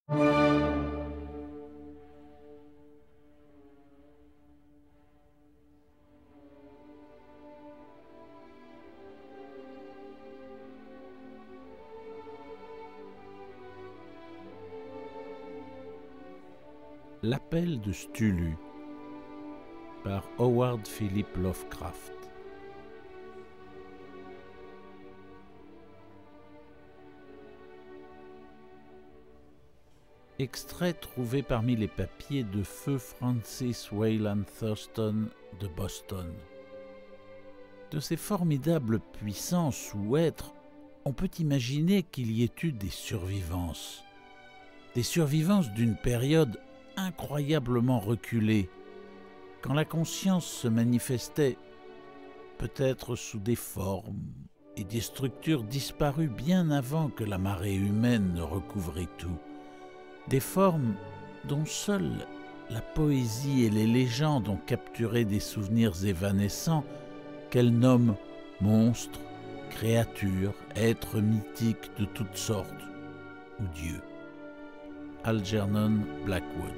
L'appel de Cthulhu par Howard Philip Lovecraft. Extrait trouvé parmi les papiers de feu Francis Wayland Thurston de Boston. De ces formidables puissances ou êtres, on peut imaginer qu'il y ait eu des survivances d'une période incroyablement reculée, quand la conscience se manifestait peut-être sous des formes et des structures disparues bien avant que la marée humaine ne recouvrait tout, des formes dont seule la poésie et les légendes ont capturé des souvenirs évanescents qu'elle nomme monstres, créatures, êtres mythiques de toutes sortes, ou dieux. Algernon Blackwood.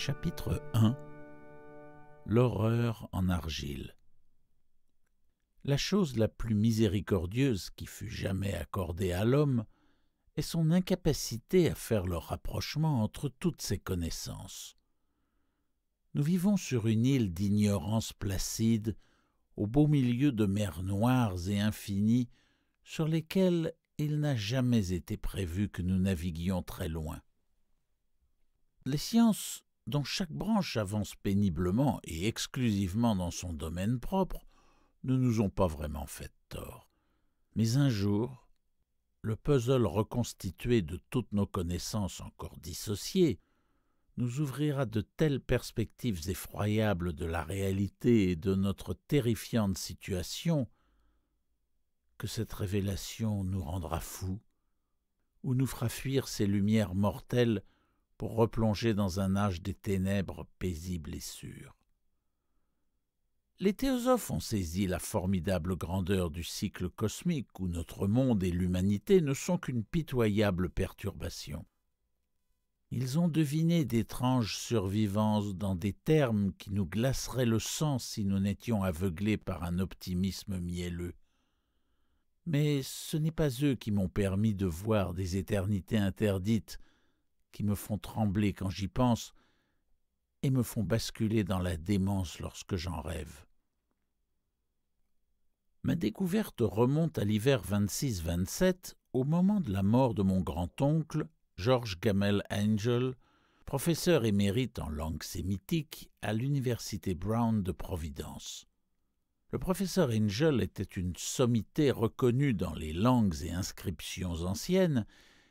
Chapitre 1. L'horreur en argile. La chose la plus miséricordieuse qui fût jamais accordée à l'homme est son incapacité à faire le rapprochement entre toutes ses connaissances. Nous vivons sur une île d'ignorance placide, au beau milieu de mers noires et infinies, sur lesquelles il n'a jamais été prévu que nous naviguions très loin. Les sciences, dont chaque branche avance péniblement et exclusivement dans son domaine propre, ne nous ont pas vraiment fait tort. Mais un jour, le puzzle reconstitué de toutes nos connaissances encore dissociées nous ouvrira de telles perspectives effroyables de la réalité et de notre terrifiante situation que cette révélation nous rendra fous ou nous fera fuir ces lumières mortelles pour replonger dans un âge des ténèbres paisible et sûr. Les théosophes ont saisi la formidable grandeur du cycle cosmique où notre monde et l'humanité ne sont qu'une pitoyable perturbation. Ils ont deviné d'étranges survivances dans des termes qui nous glaceraient le sang si nous n'étions aveuglés par un optimisme mielleux. Mais ce n'est pas eux qui m'ont permis de voir des éternités interdites qui me font trembler quand j'y pense et me font basculer dans la démence lorsque j'en rêve. Ma découverte remonte à l'hiver 26-27, au moment de la mort de mon grand-oncle, George Gamel Angel, professeur émérite en langue sémitique à l'université Brown de Providence. Le professeur Angel était une sommité reconnue dans les langues et inscriptions anciennes,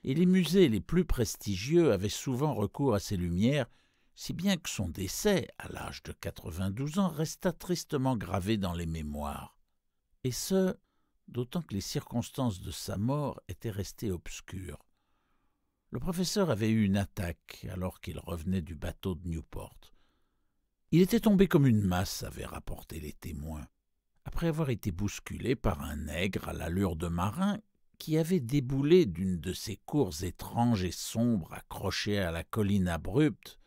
et les musées les plus prestigieux avaient souvent recours à ses lumières, si bien que son décès, à l'âge de 92 ans, resta tristement gravé dans les mémoires. Et ce, d'autant que les circonstances de sa mort étaient restées obscures. Le professeur avait eu une attaque alors qu'il revenait du bateau de Newport. Il était tombé comme une masse, avaient rapporté les témoins, après avoir été bousculé par un nègre à l'allure de marin qui avait déboulé d'une de ces cours étranges et sombres accrochées à la colline abrupte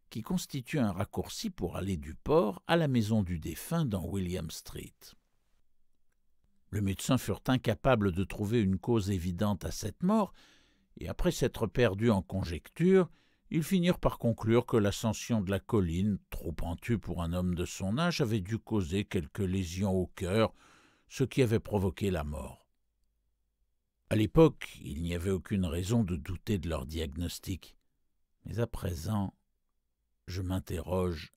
qui constitue un raccourci pour aller du port à la maison du défunt dans William Street. Les médecins furent incapables de trouver une cause évidente à cette mort, et après s'être perdus en conjectures, Ils finirent par conclure que l'ascension de la colline, trop pentue pour un homme de son âge, avait dû causer quelques lésions au cœur, ce qui avait provoqué la mort. À l'époque, il n'y avait aucune raison de douter de leur diagnostic. Mais à présent, je m'interroge,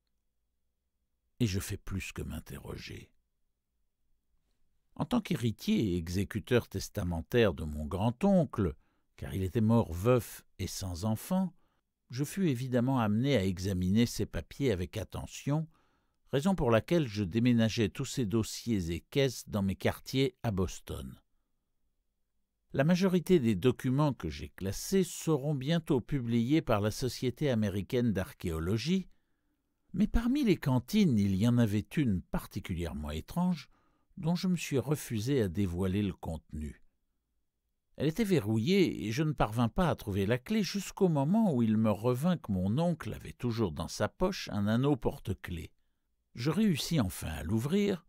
et je fais plus que m'interroger. En tant qu'héritier et exécuteur testamentaire de mon grand-oncle, car il était mort veuf et sans enfant, je fus évidemment amené à examiner ces papiers avec attention, raison pour laquelle je déménageai tous ces dossiers et caisses dans mes quartiers à Boston. La majorité des documents que j'ai classés seront bientôt publiés par la Société américaine d'archéologie, mais parmi les cantines, il y en avait une particulièrement étrange dont je me suis refusé à dévoiler le contenu. Elle était verrouillée et je ne parvins pas à trouver la clé jusqu'au moment où il me revint que mon oncle avait toujours dans sa poche un anneau porte-clés. Je réussis enfin à l'ouvrir,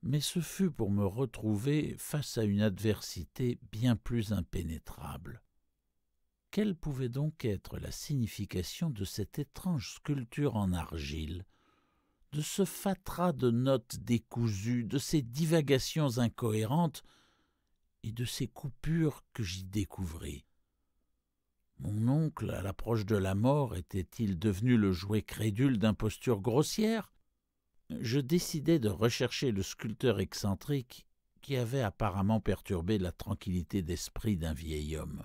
mais ce fut pour me retrouver face à une adversité bien plus impénétrable. Quelle pouvait donc être la signification de cette étrange sculpture en argile, de ce fatras de notes décousues, de ces divagations incohérentes et de ces coupures que j'y découvris? Mon oncle, à l'approche de la mort, était-il devenu le jouet crédule d'impostures grossières? Je décidai de rechercher le sculpteur excentrique qui avait apparemment perturbé la tranquillité d'esprit d'un vieil homme.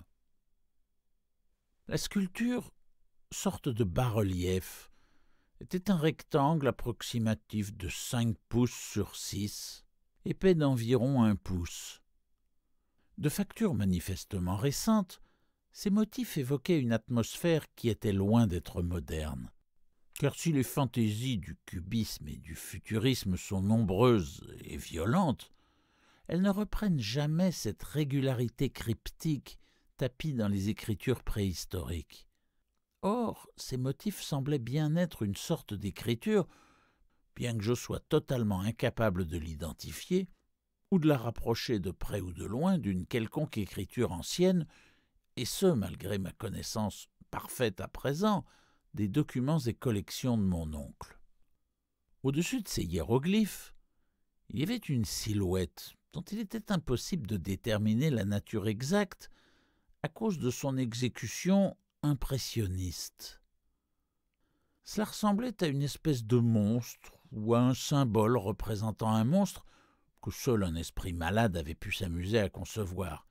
La sculpture, sorte de bas-relief, était un rectangle approximatif de 5 pouces sur 6, épais d'environ 1 pouce. De facture manifestement récente, ces motifs évoquaient une atmosphère qui était loin d'être moderne. Car si les fantaisies du cubisme et du futurisme sont nombreuses et violentes, elles ne reprennent jamais cette régularité cryptique tapie dans les écritures préhistoriques. Or, ces motifs semblaient bien être une sorte d'écriture, bien que je sois totalement incapable de l'identifier, ou de la rapprocher de près ou de loin d'une quelconque écriture ancienne, et ce, malgré ma connaissance parfaite à présent des documents et collections de mon oncle. Au-dessus de ces hiéroglyphes, il y avait une silhouette dont il était impossible de déterminer la nature exacte à cause de son exécution impressionniste. Cela ressemblait à une espèce de monstre ou à un symbole représentant un monstre que seul un esprit malade avait pu s'amuser à concevoir.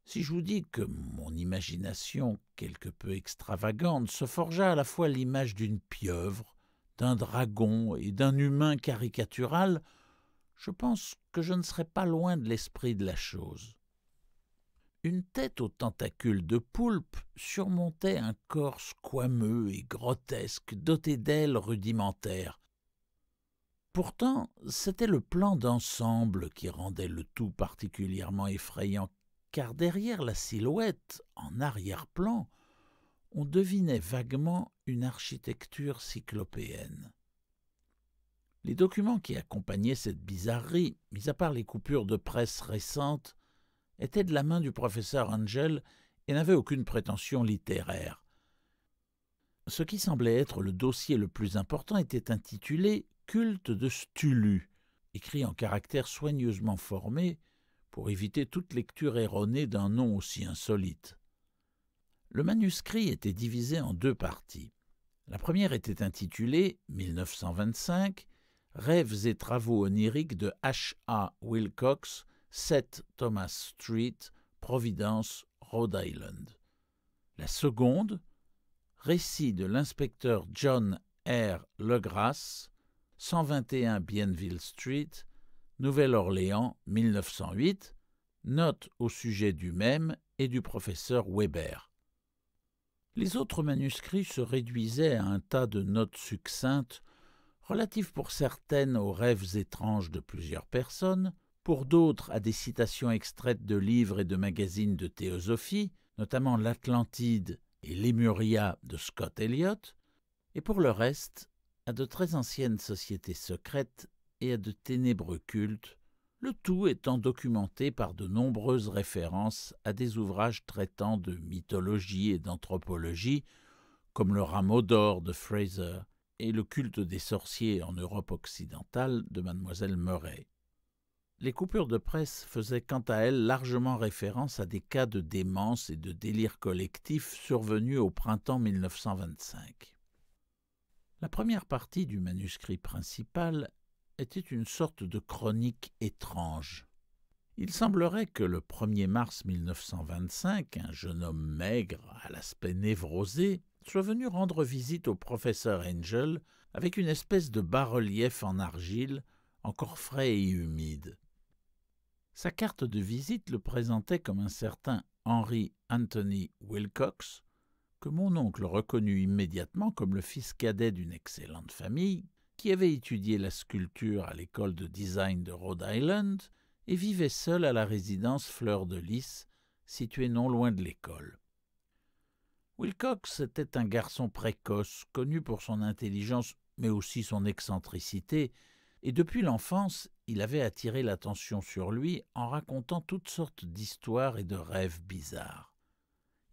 Si je vous dis que mon imagination, quelque peu extravagante, se forgea à la fois l'image d'une pieuvre, d'un dragon et d'un humain caricatural, je pense que je ne serais pas loin de l'esprit de la chose. Une tête aux tentacules de poulpe surmontait un corps squameux et grotesque, doté d'ailes rudimentaires. Pourtant, c'était le plan d'ensemble qui rendait le tout particulièrement effrayant, car derrière la silhouette, en arrière-plan, on devinait vaguement une architecture cyclopéenne. Les documents qui accompagnaient cette bizarrerie, mis à part les coupures de presse récentes, étaient de la main du professeur Angel et n'avaient aucune prétention littéraire. Ce qui semblait être le dossier le plus important était intitulé « Culte de Stulu », écrit en caractères soigneusement formés pour éviter toute lecture erronée d'un nom aussi insolite. Le manuscrit était divisé en 2 parties. La première était intitulée « 1925 » Rêves et travaux oniriques de H. A. Wilcox, 7 Thomas Street, Providence, Rhode Island. La seconde, récit de l'inspecteur John R. Legrasse, 121 Bienville Street, Nouvelle-Orléans, 1908, note au sujet du même et du professeur Weber. Les autres manuscrits se réduisaient à un tas de notes succinctes, relatives pour certaines aux rêves étranges de plusieurs personnes, pour d'autres à des citations extraites de livres et de magazines de théosophie, notamment l'Atlantide et Lémuria de Scott Elliot, et pour le reste à de très anciennes sociétés secrètes et à de ténébreux cultes, le tout étant documenté par de nombreuses références à des ouvrages traitant de mythologie et d'anthropologie, comme le rameau d'or de Fraser et le culte des sorciers en Europe occidentale de Mademoiselle Murray. Les coupures de presse faisaient quant à elles largement référence à des cas de démence et de délire collectif survenus au printemps 1925. La première partie du manuscrit principal était une sorte de chronique étrange. Il semblerait que le 1er mars 1925, un jeune homme maigre, à l'aspect névrosé, soit venu rendre visite au professeur Angel avec une espèce de bas-relief en argile, encore frais et humide. Sa carte de visite le présentait comme un certain Henry Anthony Wilcox, que mon oncle reconnut immédiatement comme le fils cadet d'une excellente famille, qui avait étudié la sculpture à l'école de design de Rhode Island et vivait seul à la résidence Fleur de Lys, située non loin de l'école. Wilcox était un garçon précoce, connu pour son intelligence mais aussi son excentricité, et depuis l'enfance, il avait attiré l'attention sur lui en racontant toutes sortes d'histoires et de rêves bizarres.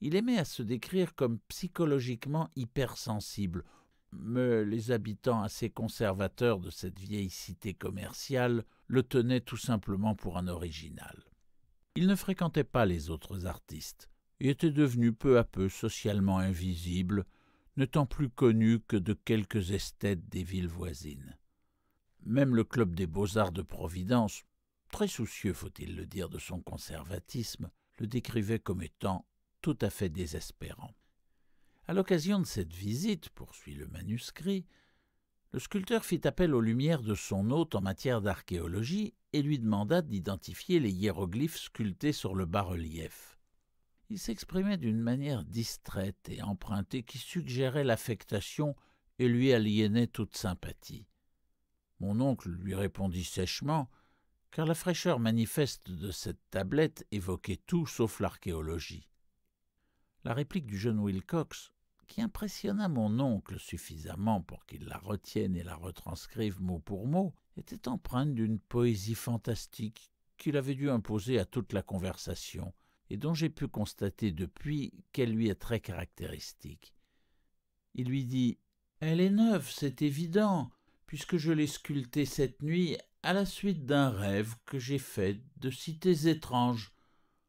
Il aimait à se décrire comme psychologiquement hypersensible, mais les habitants assez conservateurs de cette vieille cité commerciale le tenaient tout simplement pour un original. Il ne fréquentait pas les autres artistes et était devenu peu à peu socialement invisible, n'étant plus connu que de quelques esthètes des villes voisines. Même le Club des Beaux-Arts de Providence, très soucieux, faut-il le dire, de son conservatisme, le décrivait comme étant tout à fait désespérant. À l'occasion de cette visite, poursuit le manuscrit, le sculpteur fit appel aux lumières de son hôte en matière d'archéologie et lui demanda d'identifier les hiéroglyphes sculptés sur le bas-relief. Il s'exprimait d'une manière distraite et empruntée qui suggérait l'affectation et lui aliénait toute sympathie. Mon oncle lui répondit sèchement, car la fraîcheur manifeste de cette tablette évoquait tout sauf l'archéologie. La réplique du jeune Wilcox, qui impressionna mon oncle suffisamment pour qu'il la retienne et la retranscrive mot pour mot, était empreinte d'une poésie fantastique qu'il avait dû imposer à toute la conversation et dont j'ai pu constater depuis qu'elle lui est très caractéristique. Il lui dit « Elle est neuve, c'est évident, puisque je l'ai sculptée cette nuit à la suite d'un rêve que j'ai fait de cités étranges.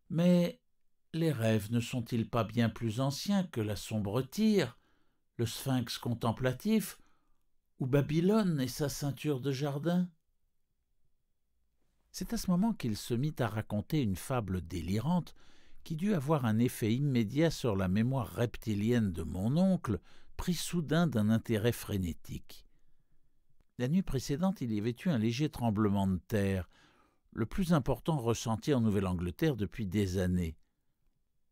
Mais les rêves ne sont-ils pas bien plus anciens que la sombre Tyr, le sphinx contemplatif, ou Babylone et sa ceinture de jardin ?» C'est à ce moment qu'il se mit à raconter une fable délirante qui dut avoir un effet immédiat sur la mémoire reptilienne de mon oncle, pris soudain d'un intérêt frénétique. La nuit précédente, il y avait eu un léger tremblement de terre, le plus important ressenti en Nouvelle-Angleterre depuis des années.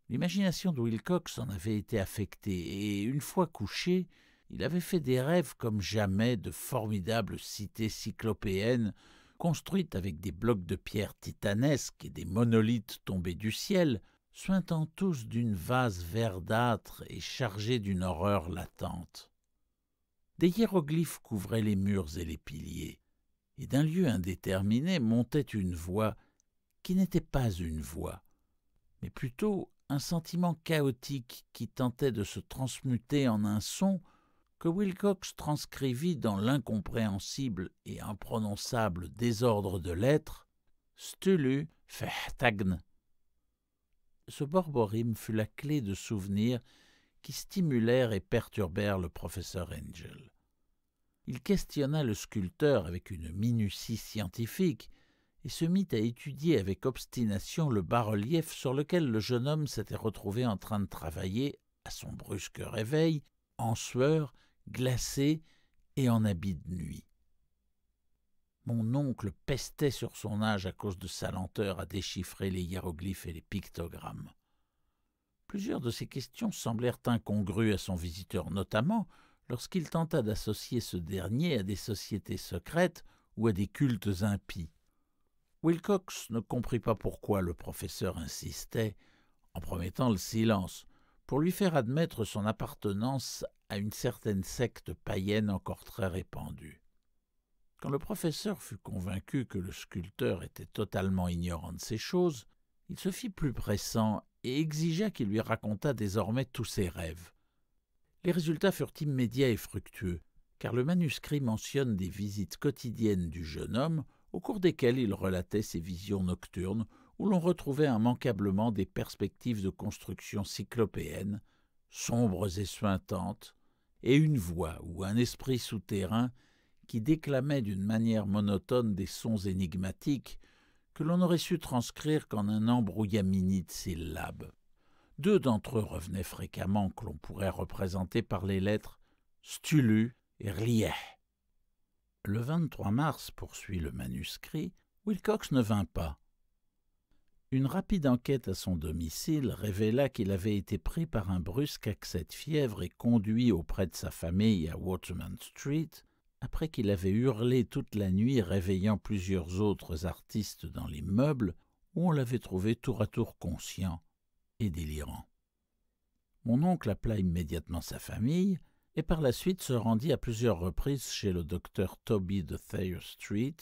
L'imagination de Wilcox en avait été affectée, et une fois couché, il avait fait des rêves comme jamais de formidables cités cyclopéennes, construites avec des blocs de pierre titanesques et des monolithes tombés du ciel, suintant tous d'une vase verdâtre et chargés d'une horreur latente. Des hiéroglyphes couvraient les murs et les piliers, et d'un lieu indéterminé montait une voix qui n'était pas une voix, mais plutôt un sentiment chaotique qui tentait de se transmuter en un son que Wilcox transcrivit dans l'incompréhensible et imprononçable désordre de lettres « Stulu fehtagn ». Ce borborime fut la clé de souvenirs qui stimulèrent et perturbèrent le professeur Angel. Il questionna le sculpteur avec une minutie scientifique et se mit à étudier avec obstination le bas-relief sur lequel le jeune homme s'était retrouvé en train de travailler, à son brusque réveil, en sueur, glacé et en habit de nuit. Mon oncle pestait sur son âge à cause de sa lenteur à déchiffrer les hiéroglyphes et les pictogrammes. Plusieurs de ces questions semblèrent incongrues à son visiteur, notamment lorsqu'il tenta d'associer ce dernier à des sociétés secrètes ou à des cultes impies. Wilcox ne comprit pas pourquoi le professeur insistait, en promettant le silence, pour lui faire admettre son appartenance à une certaine secte païenne encore très répandue. Quand le professeur fut convaincu que le sculpteur était totalement ignorant de ces choses, il se fit plus pressant et exigea qu'il lui racontât désormais tous ses rêves. Les résultats furent immédiats et fructueux, car le manuscrit mentionne des visites quotidiennes du jeune homme, au cours desquelles il relatait ses visions nocturnes, où l'on retrouvait immanquablement des perspectives de construction cyclopéennes, sombres et suintantes, et une voix ou un esprit souterrain qui déclamait d'une manière monotone des sons énigmatiques que l'on n'aurait su transcrire qu'en un embrouillamini de syllabes. 2 d'entre eux revenaient fréquemment, que l'on pourrait représenter par les lettres Stulu et Rieh. Le 23 mars, poursuit le manuscrit, Wilcox ne vint pas. Une rapide enquête à son domicile révéla qu'il avait été pris par un brusque accès de fièvre et conduit auprès de sa famille à Waterman Street, après qu'il avait hurlé toute la nuit, réveillant plusieurs autres artistes dans l'immeuble, où on l'avait trouvé tour à tour conscient et délirant. Mon oncle appela immédiatement sa famille et par la suite se rendit à plusieurs reprises chez le docteur Toby de Thayer Street,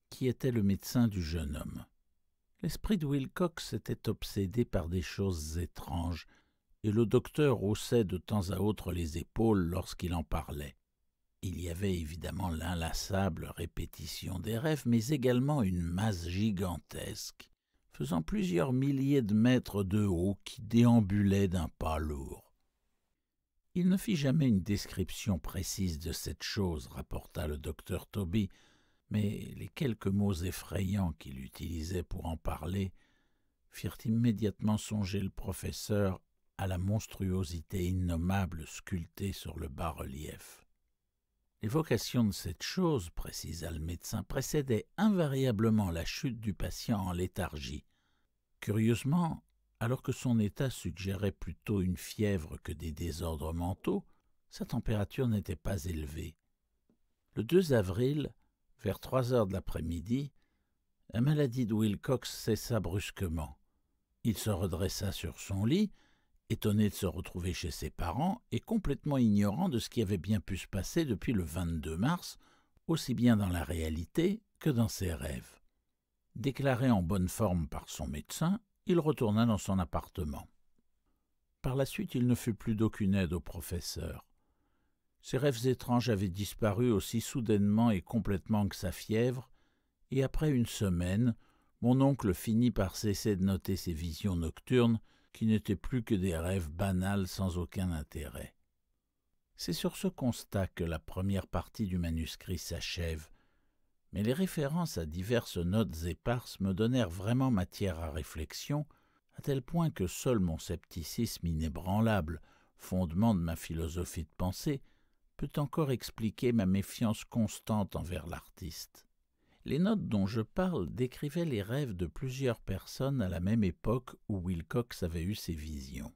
qui était le médecin du jeune homme. L'esprit de Wilcox était obsédé par des choses étranges, et le docteur haussait de temps à autre les épaules lorsqu'il en parlait. Il y avait évidemment l'inlassable répétition des rêves, mais également une masse gigantesque, faisant plusieurs milliers de mètres de haut, qui déambulait d'un pas lourd. Il ne fit jamais une description précise de cette chose, rapporta le docteur Toby, mais les quelques mots effrayants qu'il utilisait pour en parler firent immédiatement songer le professeur à la monstruosité innommable sculptée sur le bas-relief. L'évocation de cette chose, précisa le médecin, précédait invariablement la chute du patient en léthargie. Curieusement, alors que son état suggérait plutôt une fièvre que des désordres mentaux, sa température n'était pas élevée. Le 2 avril, vers 3 heures de l'après-midi, la maladie de Wilcox cessa brusquement. Il se redressa sur son lit, étonné de se retrouver chez ses parents et complètement ignorant de ce qui avait bien pu se passer depuis le 22 mars, aussi bien dans la réalité que dans ses rêves. Déclaré en bonne forme par son médecin, il retourna dans son appartement. Par la suite, il ne fut plus d'aucune aide au professeur. Ses rêves étranges avaient disparu aussi soudainement et complètement que sa fièvre, et après une semaine, mon oncle finit par cesser de noter ses visions nocturnes, qui n'étaient plus que des rêves banals sans aucun intérêt. C'est sur ce constat que la première partie du manuscrit s'achève, mais les références à diverses notes éparses me donnèrent vraiment matière à réflexion, à tel point que seul mon scepticisme inébranlable, fondement de ma philosophie de pensée, peut encore expliquer ma méfiance constante envers l'artiste. Les notes dont je parle décrivaient les rêves de plusieurs personnes à la même époque où Wilcox avait eu ses visions.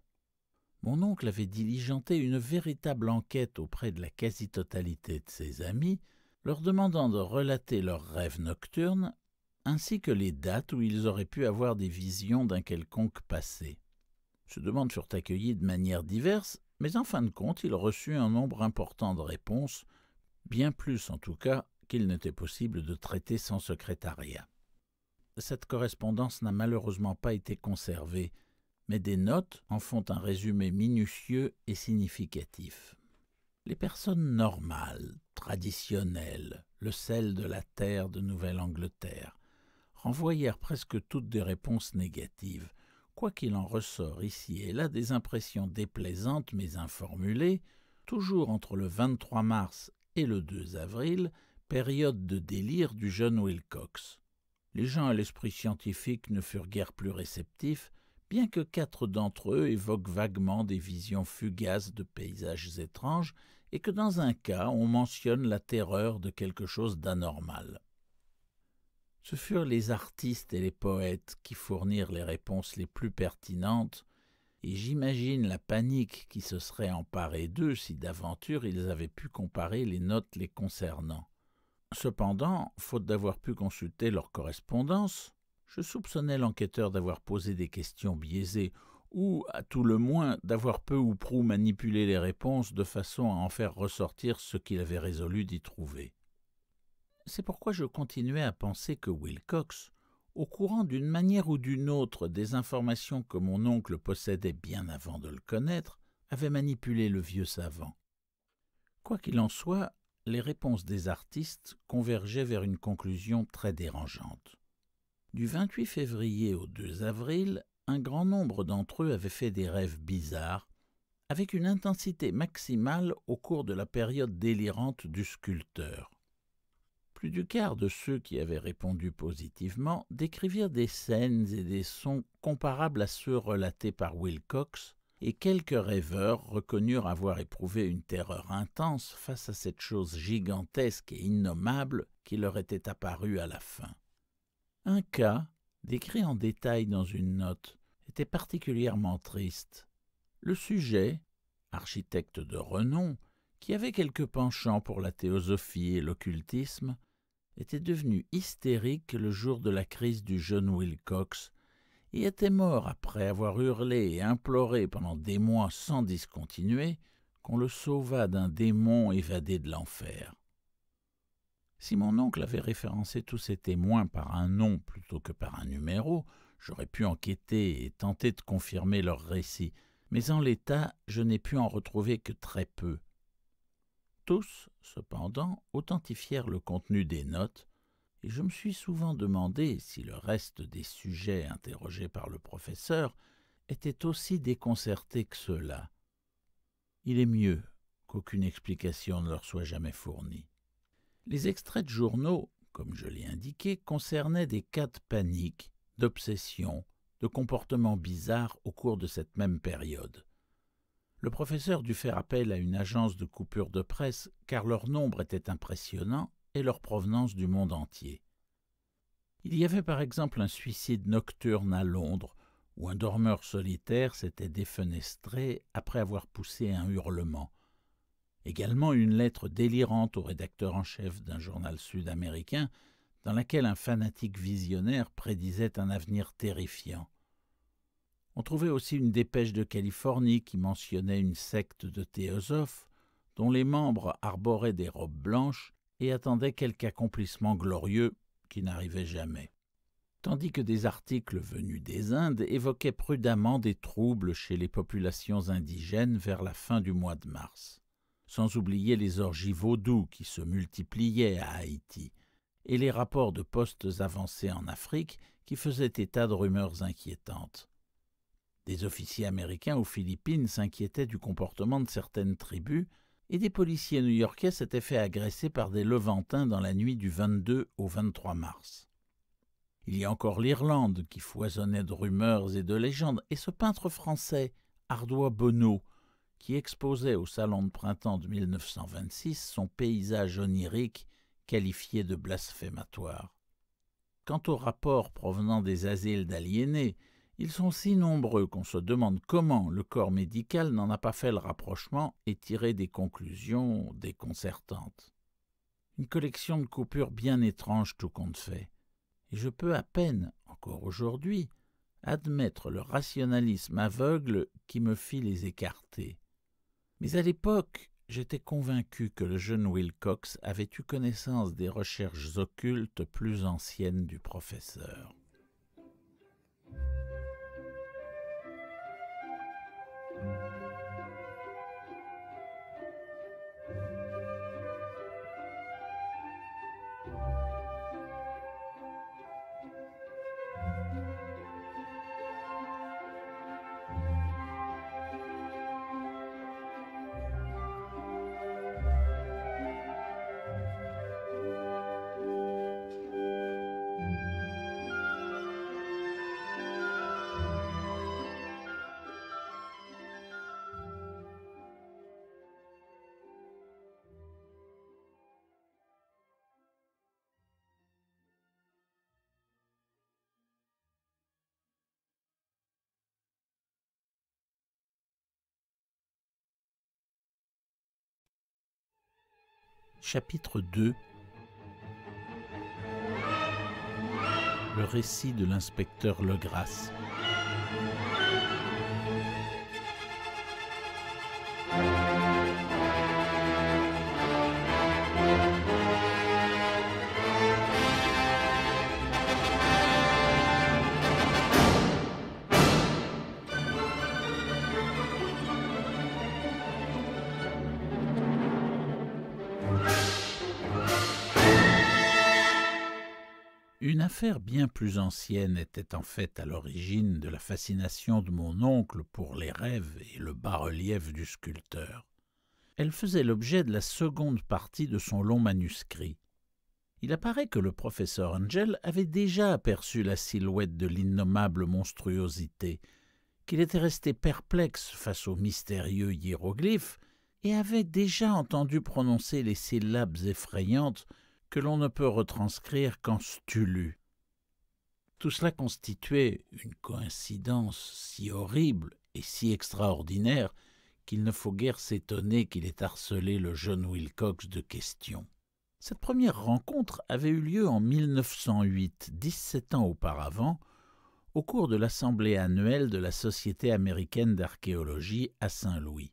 Mon oncle avait diligenté une véritable enquête auprès de la quasi-totalité de ses amis, leur demandant de relater leurs rêves nocturnes, ainsi que les dates où ils auraient pu avoir des visions d'un quelconque passé. Ces demandes furent accueillies de manières diverses, mais en fin de compte, il reçut un nombre important de réponses, bien plus en tout cas qu'il n'était possible de traiter sans secrétariat. Cette correspondance n'a malheureusement pas été conservée, mais des notes en font un résumé minutieux et significatif. Les personnes normales, traditionnelles, le sel de la terre de Nouvelle-Angleterre, renvoyèrent presque toutes des réponses négatives, quoiqu'il en ressort ici et là des impressions déplaisantes mais informulées, toujours entre le 23 mars et le 2 avril, période de délire du jeune Wilcox. Les gens à l'esprit scientifique ne furent guère plus réceptifs, bien que 4 d'entre eux évoquent vaguement des visions fugaces de paysages étranges et que dans un cas on mentionne la terreur de quelque chose d'anormal. Ce furent les artistes et les poètes qui fournirent les réponses les plus pertinentes, et j'imagine la panique qui se serait emparée d'eux si d'aventure ils avaient pu comparer les notes les concernant. Cependant, faute d'avoir pu consulter leur correspondance, je soupçonnais l'enquêteur d'avoir posé des questions biaisées ou, à tout le moins, d'avoir peu ou prou manipulé les réponses de façon à en faire ressortir ce qu'il avait résolu d'y trouver. C'est pourquoi je continuais à penser que Wilcox, au courant d'une manière ou d'une autre des informations que mon oncle possédait bien avant de le connaître, avait manipulé le vieux savant. Quoi qu'il en soit, les réponses des artistes convergeaient vers une conclusion très dérangeante. Du 28 février au 2 avril, un grand nombre d'entre eux avaient fait des rêves bizarres, avec une intensité maximale au cours de la période délirante du sculpteur. Plus du quart de ceux qui avaient répondu positivement décrivirent des scènes et des sons comparables à ceux relatés par Wilcox, et quelques rêveurs reconnurent avoir éprouvé une terreur intense face à cette chose gigantesque et innommable qui leur était apparue à la fin. Un cas, décrit en détail dans une note, était particulièrement triste. Le sujet, architecte de renom, qui avait quelques penchants pour la théosophie et l'occultisme, était devenu hystérique le jour de la crise du jeune Wilcox et était mort après avoir hurlé et imploré pendant des mois sans discontinuer qu'on le sauvât d'un démon évadé de l'enfer. Si mon oncle avait référencé tous ces témoins par un nom plutôt que par un numéro, j'aurais pu enquêter et tenter de confirmer leur récit, mais en l'état, je n'ai pu en retrouver que très peu. Tous, cependant, authentifièrent le contenu des notes, et je me suis souvent demandé si le reste des sujets interrogés par le professeur étaient aussi déconcertés que ceux-là. Il est mieux qu'aucune explication ne leur soit jamais fournie. Les extraits de journaux, comme je l'ai indiqué, concernaient des cas de panique, d'obsession, de comportements bizarres au cours de cette même période. Le professeur dut faire appel à une agence de coupure de presse car leur nombre était impressionnant et leur provenance du monde entier. Il y avait par exemple un suicide nocturne à Londres où un dormeur solitaire s'était défenestré après avoir poussé un hurlement. Également une lettre délirante au rédacteur en chef d'un journal sud-américain dans laquelle un fanatique visionnaire prédisait un avenir terrifiant. On trouvait aussi une dépêche de Californie qui mentionnait une secte de théosophes dont les membres arboraient des robes blanches et attendaient quelque accomplissement glorieux qui n'arrivait jamais. Tandis que des articles venus des Indes évoquaient prudemment des troubles chez les populations indigènes vers la fin du mois de mars, sans oublier les orgies vaudou qui se multipliaient à Haïti, et les rapports de postes avancés en Afrique qui faisaient état de rumeurs inquiétantes. Des officiers américains aux Philippines s'inquiétaient du comportement de certaines tribus et des policiers new-yorkais s'étaient fait agresser par des Levantins dans la nuit du 22 au 23 mars. Il y a encore l'Irlande qui foisonnait de rumeurs et de légendes, et ce peintre français, Ardois Bonneau, qui exposait au Salon de printemps de 1926 son paysage onirique qualifié de blasphématoire. Quant aux rapports provenant des asiles d'aliénés, ils sont si nombreux qu'on se demande comment le corps médical n'en a pas fait le rapprochement et tiré des conclusions déconcertantes. Une collection de coupures bien étrange tout compte fait, et je peux à peine, encore aujourd'hui, admettre le rationalisme aveugle qui me fit les écarter. Mais à l'époque, j'étais convaincu que le jeune Wilcox avait eu connaissance des recherches occultes plus anciennes du professeur. Chapitre 2. Le récit de l'inspecteur Legrasse. Une affaire bien plus ancienne était en fait à l'origine de la fascination de mon oncle pour les rêves et le bas-relief du sculpteur. Elle faisait l'objet de la seconde partie de son long manuscrit. Il apparaît que le professeur Angel avait déjà aperçu la silhouette de l'innommable monstruosité, qu'il était resté perplexe face aux mystérieux hiéroglyphes et avait déjà entendu prononcer les syllabes effrayantes que l'on ne peut retranscrire qu'en stulu. Tout cela constituait une coïncidence si horrible et si extraordinaire qu'il ne faut guère s'étonner qu'il ait harcelé le jeune Wilcox de questions. Cette première rencontre avait eu lieu en 1908, 17 ans auparavant, au cours de l'assemblée annuelle de la Société américaine d'archéologie à Saint-Louis.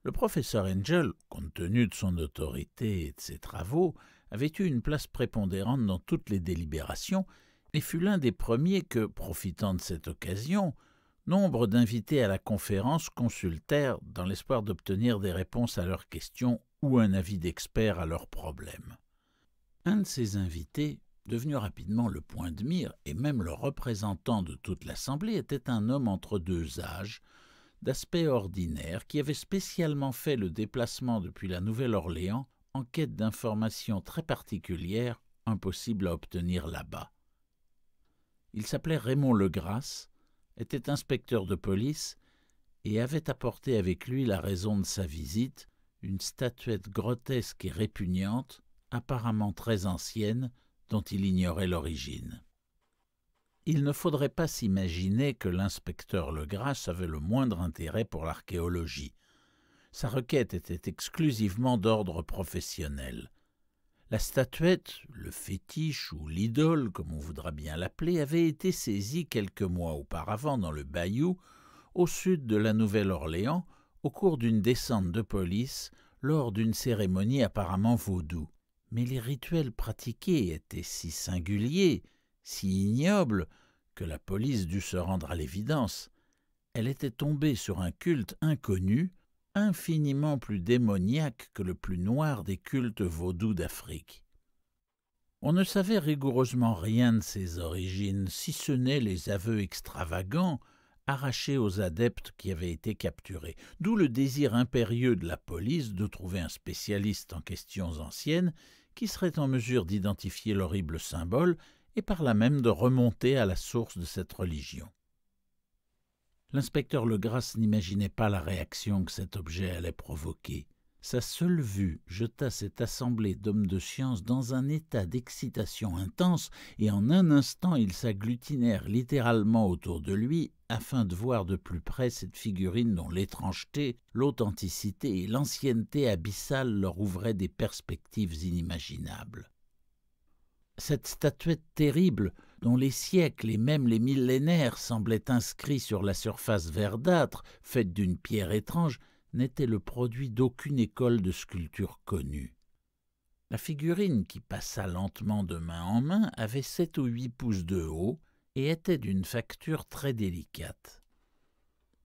Le professeur Angel, compte tenu de son autorité et de ses travaux, avait eu une place prépondérante dans toutes les délibérations et fut l'un des premiers que, profitant de cette occasion, nombre d'invités à la conférence consultèrent dans l'espoir d'obtenir des réponses à leurs questions ou un avis d'expert à leurs problèmes. Un de ces invités, devenu rapidement le point de mire et même le représentant de toute l'assemblée, était un homme entre deux âges, d'aspect ordinaire, qui avait spécialement fait le déplacement depuis la Nouvelle-Orléans en quête d'informations très particulières impossibles à obtenir là-bas. Il s'appelait Raymond Legrasse, était inspecteur de police et avait apporté avec lui la raison de sa visite, une statuette grotesque et répugnante, apparemment très ancienne, dont il ignorait l'origine. Il ne faudrait pas s'imaginer que l'inspecteur Legrasse avait le moindre intérêt pour l'archéologie. Sa requête était exclusivement d'ordre professionnel. La statuette, le fétiche ou l'idole, comme on voudra bien l'appeler, avait été saisie quelques mois auparavant dans le bayou, au sud de la Nouvelle-Orléans, au cours d'une descente de police, lors d'une cérémonie apparemment vaudou. Mais les rituels pratiqués étaient si singuliers, si ignobles, que la police dut se rendre à l'évidence. Elle était tombée sur un culte inconnu, infiniment plus démoniaque que le plus noir des cultes vaudous d'Afrique. On ne savait rigoureusement rien de ses origines, si ce n'est les aveux extravagants arrachés aux adeptes qui avaient été capturés, d'où le désir impérieux de la police de trouver un spécialiste en questions anciennes qui serait en mesure d'identifier l'horrible symbole et par là même de remonter à la source de cette religion. L'inspecteur Legrasse n'imaginait pas la réaction que cet objet allait provoquer. Sa seule vue jeta cette assemblée d'hommes de science dans un état d'excitation intense, et en un instant ils s'agglutinèrent littéralement autour de lui afin de voir de plus près cette figurine dont l'étrangeté, l'authenticité et l'ancienneté abyssale leur ouvraient des perspectives inimaginables. Cette statuette terrible, dont les siècles et même les millénaires semblaient inscrits sur la surface verdâtre, faite d'une pierre étrange, n'était le produit d'aucune école de sculpture connue. La figurine, qui passa lentement de main en main, avait 7 ou 8 pouces de haut et était d'une facture très délicate.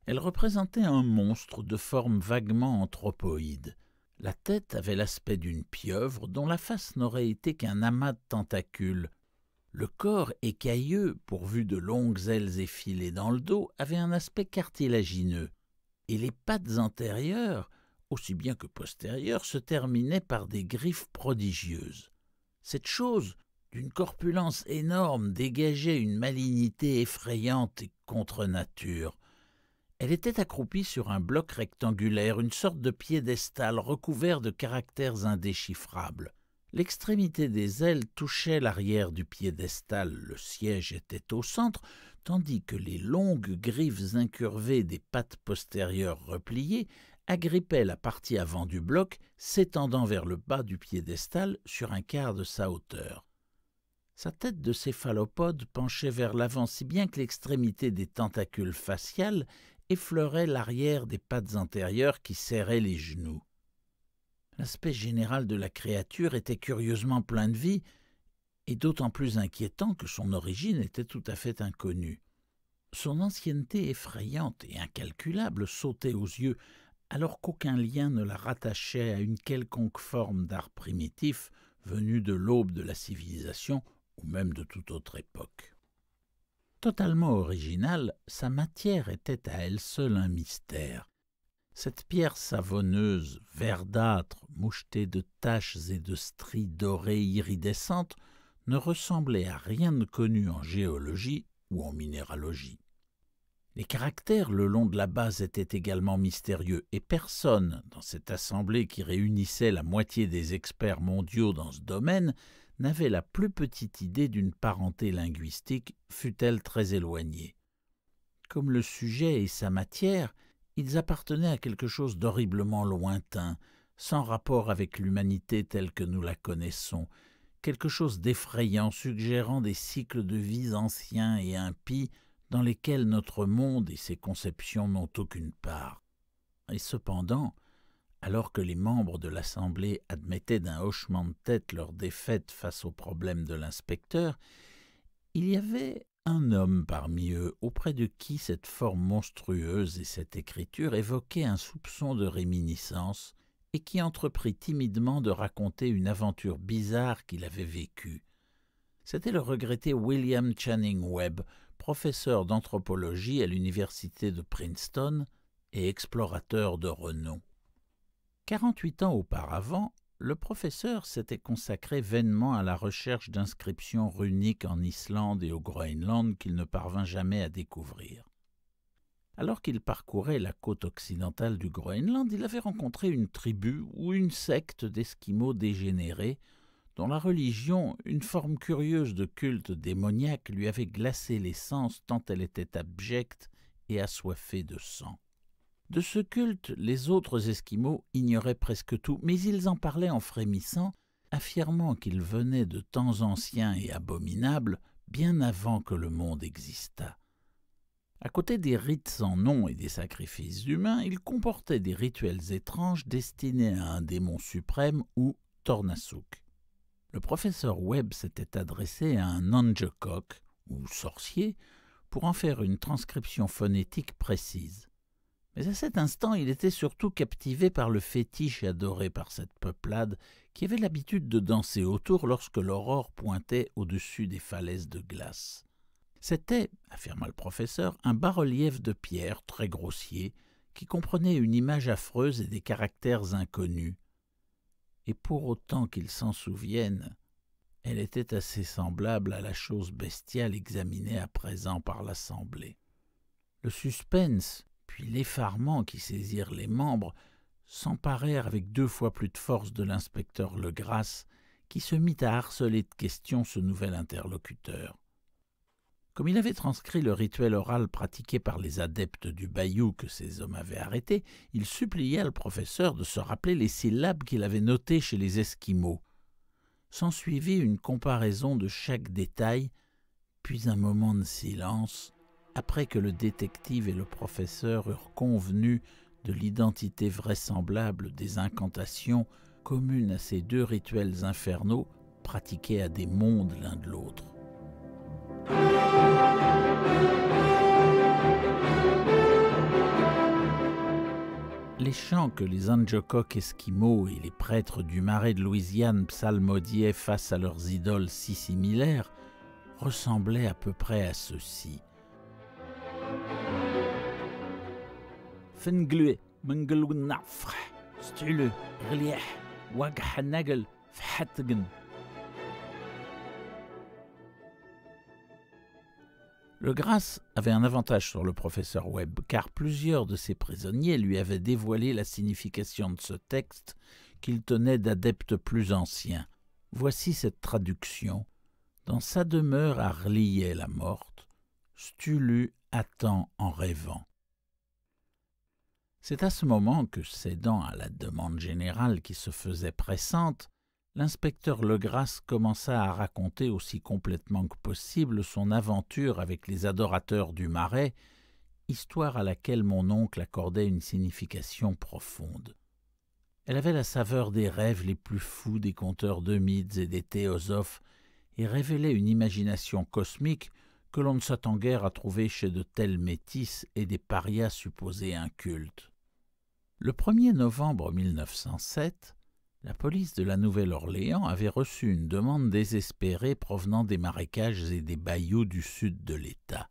Elle représentait un monstre de forme vaguement anthropoïde. La tête avait l'aspect d'une pieuvre dont la face n'aurait été qu'un amas de tentacules. Le corps écailleux, pourvu de longues ailes effilées dans le dos, avait un aspect cartilagineux, et les pattes antérieures, aussi bien que postérieures, se terminaient par des griffes prodigieuses. Cette chose, d'une corpulence énorme, dégageait une malignité effrayante et contre nature. Elle était accroupie sur un bloc rectangulaire, une sorte de piédestal recouvert de caractères indéchiffrables. L'extrémité des ailes touchait l'arrière du piédestal, le siège était au centre, tandis que les longues griffes incurvées des pattes postérieures repliées agrippaient la partie avant du bloc, s'étendant vers le bas du piédestal sur un quart de sa hauteur. Sa tête de céphalopode penchait vers l'avant si bien que l'extrémité des tentacules faciales effleurait l'arrière des pattes antérieures qui serraient les genoux. L'aspect général de la créature était curieusement plein de vie, et d'autant plus inquiétant que son origine était tout à fait inconnue. Son ancienneté effrayante et incalculable sautait aux yeux, alors qu'aucun lien ne la rattachait à une quelconque forme d'art primitif venu de l'aube de la civilisation ou même de toute autre époque. Totalement originale, sa matière était à elle seule un mystère. Cette pierre savonneuse, verdâtre, mouchetée de taches et de stries dorées iridescentes, ne ressemblait à rien de connu en géologie ou en minéralogie. Les caractères le long de la base étaient également mystérieux, et personne, dans cette assemblée qui réunissait la moitié des experts mondiaux dans ce domaine, n'avait la plus petite idée d'une parenté linguistique, fût-elle très éloignée. Comme le sujet et sa matière, ils appartenaient à quelque chose d'horriblement lointain, sans rapport avec l'humanité telle que nous la connaissons, quelque chose d'effrayant suggérant des cycles de vie anciens et impies dans lesquels notre monde et ses conceptions n'ont aucune part. Et cependant, alors que les membres de l'Assemblée admettaient d'un hochement de tête leur défaite face aux problèmes de l'inspecteur, il y avait un homme parmi eux auprès de qui cette forme monstrueuse et cette écriture évoquaient un soupçon de réminiscence et qui entreprit timidement de raconter une aventure bizarre qu'il avait vécue. C'était le regretté William Channing Webb, professeur d'anthropologie à l'université de Princeton et explorateur de renom. 48 ans auparavant, le professeur s'était consacré vainement à la recherche d'inscriptions runiques en Islande et au Groenland qu'il ne parvint jamais à découvrir. Alors qu'il parcourait la côte occidentale du Groenland, il avait rencontré une tribu ou une secte d'Esquimaux dégénérés dont la religion, une forme curieuse de culte démoniaque, lui avait glacé les sens tant elle était abjecte et assoiffée de sang. De ce culte, les autres Esquimaux ignoraient presque tout, mais ils en parlaient en frémissant, affirmant qu'il venait de temps anciens et abominables, bien avant que le monde existât. À côté des rites sans nom et des sacrifices humains, il comportait des rituels étranges destinés à un démon suprême ou Tornasuk. Le professeur Webb s'était adressé à un Nungacock, ou sorcier, pour en faire une transcription phonétique précise. Mais à cet instant, il était surtout captivé par le fétiche adoré par cette peuplade qui avait l'habitude de danser autour lorsque l'aurore pointait au-dessus des falaises de glace. C'était, affirma le professeur, un bas-relief de pierre très grossier qui comprenait une image affreuse et des caractères inconnus. Et pour autant qu'il s'en souvienne, elle était assez semblable à la chose bestiale examinée à présent par l'Assemblée. Le suspense, puis l'effarement qui saisirent les membres, s'emparèrent avec 2 fois plus de force de l'inspecteur Legrasse, qui se mit à harceler de questions ce nouvel interlocuteur. Comme il avait transcrit le rituel oral pratiqué par les adeptes du Bayou que ces hommes avaient arrêté, il supplia le professeur de se rappeler les syllabes qu'il avait notées chez les Esquimaux. S'ensuivit une comparaison de chaque détail, puis un moment de silence, après que le détective et le professeur eurent convenu de l'identité vraisemblable des incantations communes à ces 2 rituels infernaux pratiqués à des mondes l'un de l'autre. Les chants que les Nungacock esquimaux et les prêtres du marais de Louisiane psalmodiaient face à leurs idoles si similaires ressemblaient à peu près à ceux-ci. Fenglue, mengelunafre, stule, relieh, waghanagel, fhatgen. Legrasse avait un avantage sur le professeur Webb, car plusieurs de ses prisonniers lui avaient dévoilé la signification de ce texte qu'il tenait d'adeptes plus anciens. Voici cette traduction. Dans sa demeure à Rliet la morte, Stulu attend en rêvant. C'est à ce moment que, cédant à la demande générale qui se faisait pressante, l'inspecteur Legrasse commença à raconter aussi complètement que possible son aventure avec les adorateurs du marais, histoire à laquelle mon oncle accordait une signification profonde. Elle avait la saveur des rêves les plus fous des conteurs de mythes et des théosophes et révélait une imagination cosmique que l'on ne s'attend guère à trouver chez de tels métis et des parias supposés incultes. Le 1er novembre 1907, La police de la Nouvelle-Orléans avait reçu une demande désespérée provenant des marécages et des bayous du sud de l'État.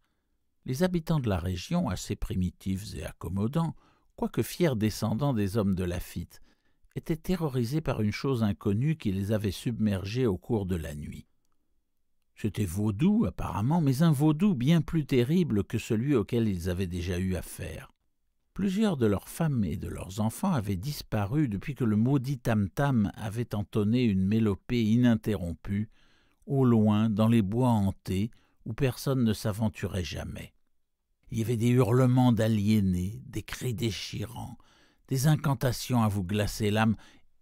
Les habitants de la région, assez primitifs et accommodants, quoique fiers descendants des hommes de Lafitte, étaient terrorisés par une chose inconnue qui les avait submergés au cours de la nuit. C'était vaudou, apparemment, mais un vaudou bien plus terrible que celui auquel ils avaient déjà eu affaire. Plusieurs de leurs femmes et de leurs enfants avaient disparu depuis que le maudit tam-tam avait entonné une mélopée ininterrompue, au loin, dans les bois hantés, où personne ne s'aventurait jamais. Il y avait des hurlements d'aliénés, des cris déchirants, des incantations à vous glacer l'âme,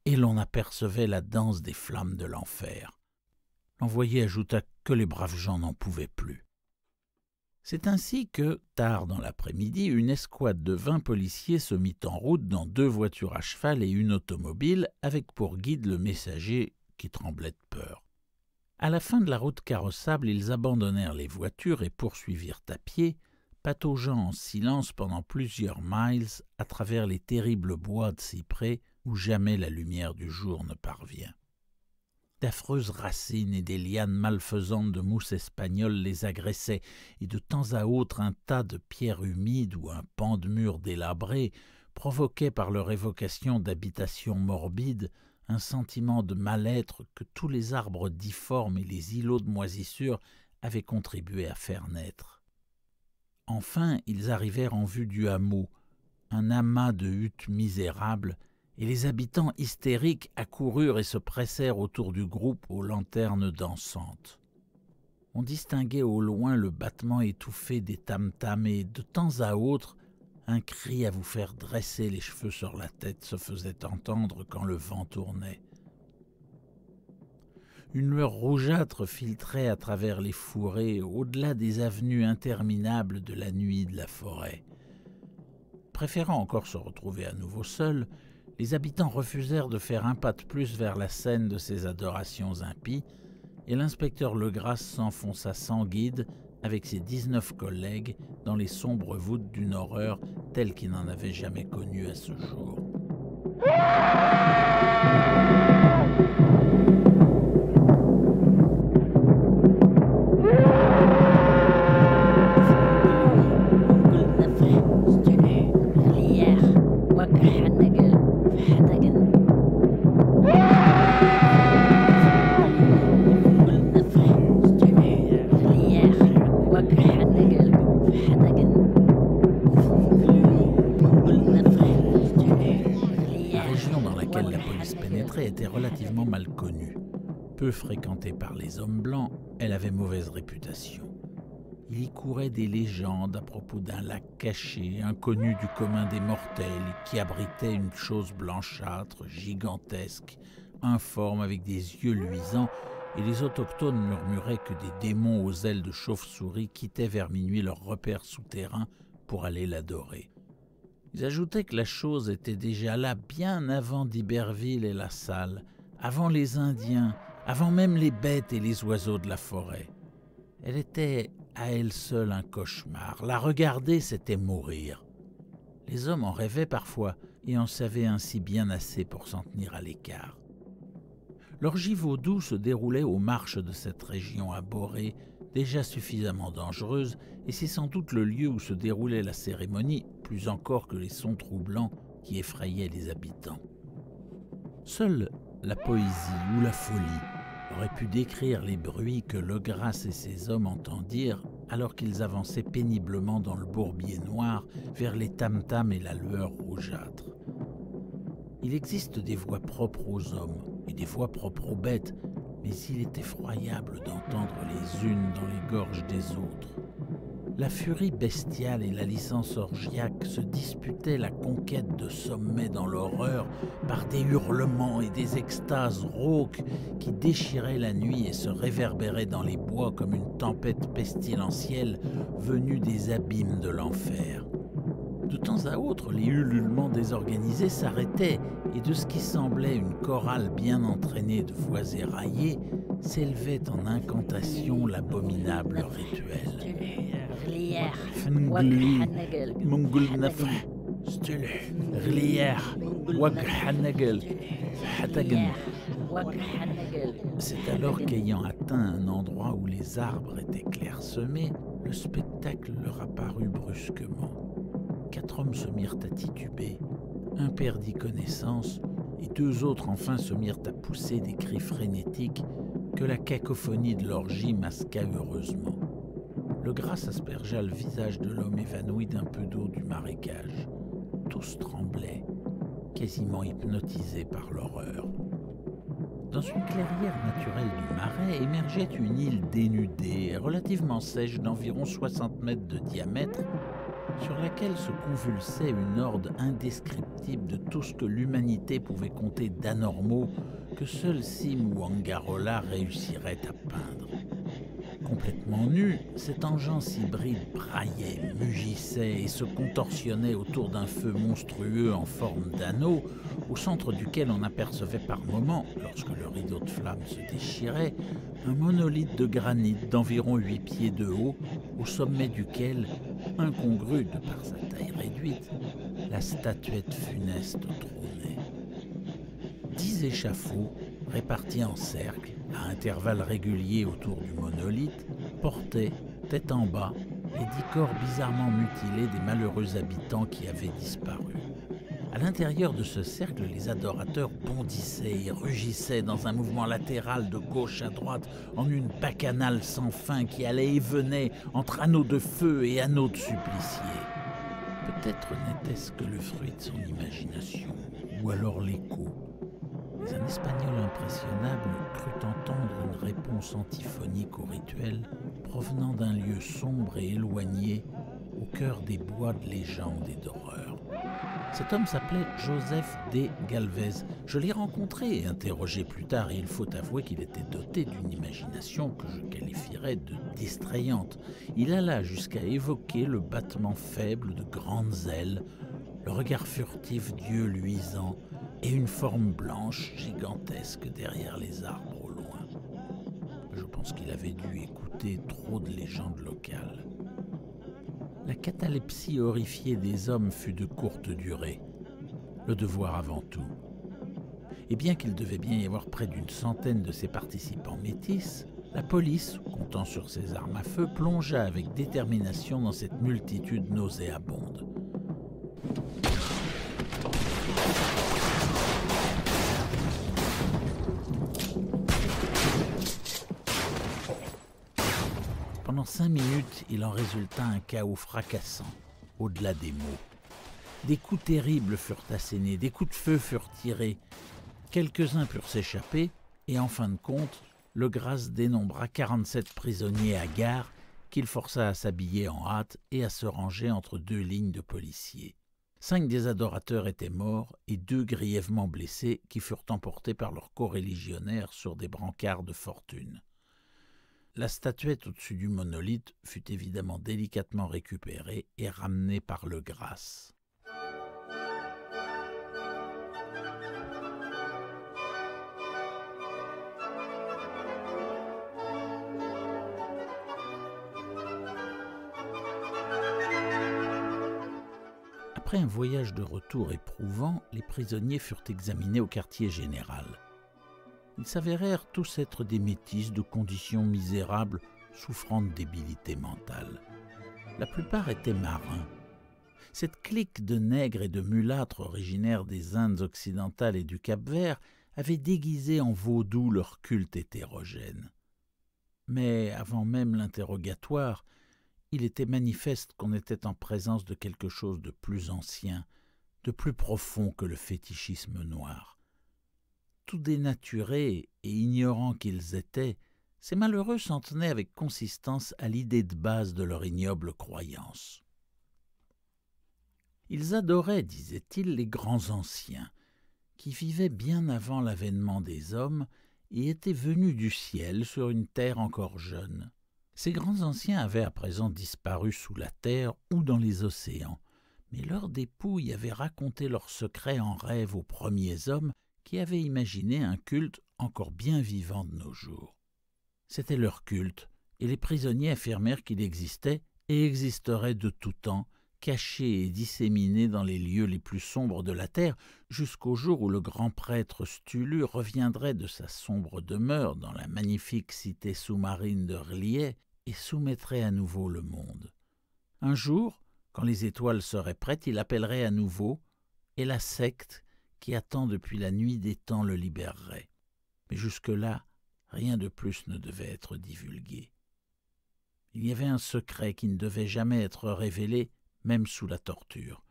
et l'on apercevait la danse des flammes de l'enfer. L'envoyé ajouta que les braves gens n'en pouvaient plus. C'est ainsi que, tard dans l'après-midi, une escouade de 20 policiers se mit en route dans 2 voitures à cheval et une automobile, avec pour guide le messager qui tremblait de peur. À la fin de la route carrossable, ils abandonnèrent les voitures et poursuivirent à pied, pataugeant en silence pendant plusieurs miles à travers les terribles bois de cyprès où jamais la lumière du jour ne parvient. D'affreuses racines et des lianes malfaisantes de mousse espagnole les agressaient, et de temps à autre un tas de pierres humides ou un pan de mur délabré provoquait par leur évocation d'habitations morbides un sentiment de mal-être que tous les arbres difformes et les îlots de moisissure avaient contribué à faire naître. Enfin, ils arrivèrent en vue du hameau, un amas de huttes misérables, et les habitants hystériques accoururent et se pressèrent autour du groupe aux lanternes dansantes. On distinguait au loin le battement étouffé des tam-tams et, de temps à autre, un cri à vous faire dresser les cheveux sur la tête se faisait entendre quand le vent tournait. Une lueur rougeâtre filtrait à travers les fourrés, au-delà des avenues interminables de la nuit de la forêt. Préférant encore se retrouver à nouveau seuls, les habitants refusèrent de faire un pas de plus vers la scène de ces adorations impies, et l'inspecteur Legrasse s'enfonça sans guide avec ses 19 collègues dans les sombres voûtes d'une horreur telle qu'il n'en avait jamais connue à ce jour. Était relativement mal connue. Peu fréquentée par les hommes blancs, elle avait mauvaise réputation. Il y courait des légendes à propos d'un lac caché, inconnu du commun des mortels, qui abritait une chose blanchâtre, gigantesque, informe avec des yeux luisants, et les autochtones murmuraient que des démons aux ailes de chauve-souris quittaient vers minuit leur repère souterrain pour aller l'adorer. Ils ajoutaient que la chose était déjà là bien avant d'Iberville et La Salle, avant les Indiens, avant même les bêtes et les oiseaux de la forêt. Elle était à elle seule un cauchemar. La regarder, c'était mourir. Les hommes en rêvaient parfois et en savaient ainsi bien assez pour s'en tenir à l'écart. L'orgie vaudou se déroulait aux marches de cette région abhorrée, déjà suffisamment dangereuse, et c'est sans doute le lieu où se déroulait la cérémonie, plus encore que les sons troublants qui effrayaient les habitants. Seule la poésie ou la folie aurait pu décrire les bruits que Legrasse et ses hommes entendirent alors qu'ils avançaient péniblement dans le bourbier noir vers les tam-tams et la lueur rougeâtre. Il existe des voix propres aux hommes et des voix propres aux bêtes, mais il est effroyable d'entendre les unes dans les gorges des autres. La furie bestiale et la licence orgiaque se disputaient la conquête de sommets dans l'horreur par des hurlements et des extases rauques qui déchiraient la nuit et se réverbéraient dans les bois comme une tempête pestilentielle venue des abîmes de l'enfer. De temps à autre, les ululements désorganisés s'arrêtaient et de ce qui semblait une chorale bien entraînée de voix éraillées s'élevait en incantation l'abominable rituel. قتله غلياح وقحنقل حتقن. C'est alors qu'ayant atteint un endroit où les arbres étaient clairsemés, le spectacle leur apparut brusquement. 4 hommes se mirent à tituber, un perdit connaissance, et 2 autres enfin se mirent à pousser des cris frénétiques que la cacophonie de l'orgie masqua heureusement. Le gras aspergea le visage de l'homme évanoui d'un peu d'eau du marécage. Tous tremblaient, quasiment hypnotisés par l'horreur. Dans une clairière naturelle du Marais émergeait une île dénudée, relativement sèche d'environ 60 mètres de diamètre, sur laquelle se convulsait une horde indescriptible de tout ce que l'humanité pouvait compter d'anormaux que seul Sim ou Angarola réussirait à peindre. Complètement nu, cet engeance hybride braillait, mugissait et se contorsionnait autour d'un feu monstrueux en forme d'anneau, au centre duquel on apercevait par moments, lorsque le rideau de flammes se déchirait, un monolithe de granit d'environ 8 pieds de haut, au sommet duquel, incongru de par sa taille réduite, la statuette funeste trônait. 10 échafauds, répartis en cercle, à intervalles réguliers autour du monolithe, portaient, tête en bas, les 10 corps bizarrement mutilés des malheureux habitants qui avaient disparu. À l'intérieur de ce cercle, les adorateurs bondissaient et rugissaient dans un mouvement latéral de gauche à droite, en une bacchanale sans fin qui allait et venait entre anneaux de feu et anneaux de suppliciés. Peut-être n'était-ce que le fruit de son imagination, ou alors l'écho. Mais un Espagnol impressionnable crut entendre une réponse antiphonique au rituel provenant d'un lieu sombre et éloigné au cœur des bois de légende et d'horreur. Cet homme s'appelait Joseph D. Galvez. Je l'ai rencontré et interrogé plus tard, et il faut avouer qu'il était doté d'une imagination que je qualifierais de distrayante. Il alla jusqu'à évoquer le battement faible de grandes ailes, le regard furtif d'yeux luisants et une forme blanche gigantesque derrière les arbres au loin. Je pense qu'il avait dû écouter trop de légendes locales. La catalepsie horrifiée des hommes fut de courte durée, le devoir avant tout. Et bien qu'il devait bien y avoir près d'une centaine de ces participants métis, la police, comptant sur ses armes à feu, plongea avec détermination dans cette multitude nauséabonde. Pendant 5 minutes, il en résulta un chaos fracassant, au-delà des mots. Des coups terribles furent assénés, des coups de feu furent tirés. Quelques-uns purent s'échapper, et en fin de compte, le Grasse dénombra 47 prisonniers hagards qu'il força à s'habiller en hâte et à se ranger entre 2 lignes de policiers. 5 des adorateurs étaient morts et 2 grièvement blessés qui furent emportés par leurs coreligionnaires sur des brancards de fortune. La statuette au-dessus du monolithe fut évidemment délicatement récupérée et ramenée par le Grasse. Après un voyage de retour éprouvant, les prisonniers furent examinés au quartier général. Ils s'avérèrent tous être des métis de conditions misérables, souffrant de débilité mentale. La plupart étaient marins. Cette clique de nègres et de mulâtres originaires des Indes occidentales et du Cap-Vert avait déguisé en vaudou leur culte hétérogène. Mais avant même l'interrogatoire, il était manifeste qu'on était en présence de quelque chose de plus ancien, de plus profond que le fétichisme noir. Tout dénaturés et ignorants qu'ils étaient, ces malheureux s'en tenaient avec consistance à l'idée de base de leur ignoble croyance. Ils adoraient, disaient-ils, les grands anciens, qui vivaient bien avant l'avènement des hommes et étaient venus du ciel sur une terre encore jeune. Ces grands anciens avaient à présent disparu sous la terre ou dans les océans, mais leurs dépouilles avaient raconté leurs secrets en rêve aux premiers hommes qui avaient imaginé un culte encore bien vivant de nos jours. C'était leur culte, et les prisonniers affirmèrent qu'il existait et existerait de tout temps cachés et disséminés dans les lieux les plus sombres de la terre, jusqu'au jour où le grand prêtre Stulu reviendrait de sa sombre demeure dans la magnifique cité sous-marine de R'lyeh et soumettrait à nouveau le monde. Un jour, quand les étoiles seraient prêtes, il appellerait à nouveau, et la secte qui attend depuis la nuit des temps le libérerait. Mais jusque-là, rien de plus ne devait être divulgué. Il y avait un secret qui ne devait jamais être révélé, même sous la torture.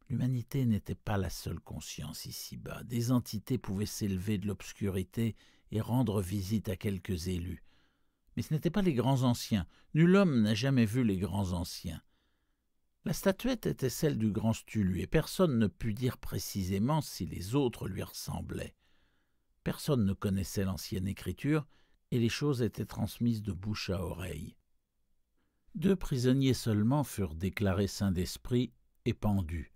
L'humanité n'était pas la seule conscience ici-bas. Des entités pouvaient s'élever de l'obscurité et rendre visite à quelques élus. Mais ce n'étaient pas les grands anciens. Nul homme n'a jamais vu les grands anciens. La statuette était celle du grand Stulu, et personne ne put dire précisément si les autres lui ressemblaient. Personne ne connaissait l'ancienne écriture, et les choses étaient transmises de bouche à oreille. 2 prisonniers seulement furent déclarés saints d'esprit et pendus.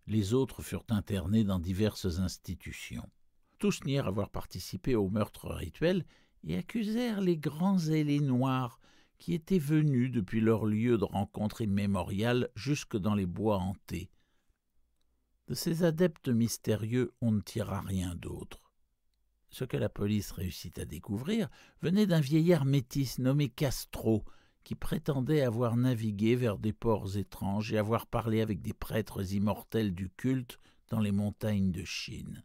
Les autres furent internés dans diverses institutions. Tous nièrent avoir participé au meurtre rituel et accusèrent les grands ailés noirs qui étaient venus depuis leur lieu de rencontre immémorial jusque dans les bois hantés. De ces adeptes mystérieux, on ne tira rien d'autre. Ce que la police réussit à découvrir venait d'un vieillard métis nommé Castro, qui prétendait avoir navigué vers des ports étranges et avoir parlé avec des prêtres immortels du culte dans les montagnes de Chine.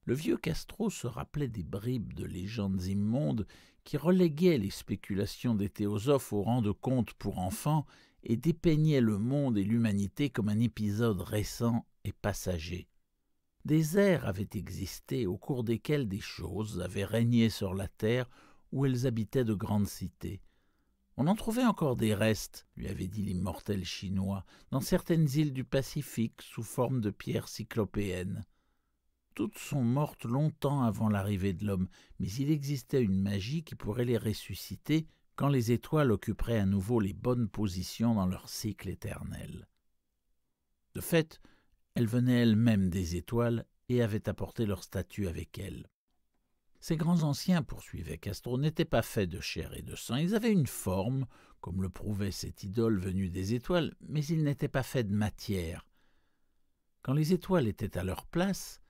Le vieux Castro se rappelait des bribes de légendes immondes qui reléguaient les spéculations des théosophes au rang de contes pour enfants et dépeignaient le monde et l'humanité comme un épisode récent et passager. Des ères avaient existé au cours desquelles des choses avaient régné sur la terre où elles habitaient de grandes cités. On en trouvait encore des restes, lui avait dit l'immortel chinois, dans certaines îles du Pacifique sous forme de pierres cyclopéennes. Toutes sont mortes longtemps avant l'arrivée de l'homme, mais il existait une magie qui pourrait les ressusciter quand les étoiles occuperaient à nouveau les bonnes positions dans leur cycle éternel. De fait, elles venaient elles-mêmes des étoiles et avaient apporté leur statut avec elles. Ces grands anciens, poursuivait Castro, n'étaient pas faits de chair et de sang. Ils avaient une forme, comme le prouvait cette idole venue des étoiles, mais ils n'étaient pas faits de matière. Quand les étoiles étaient à leur place,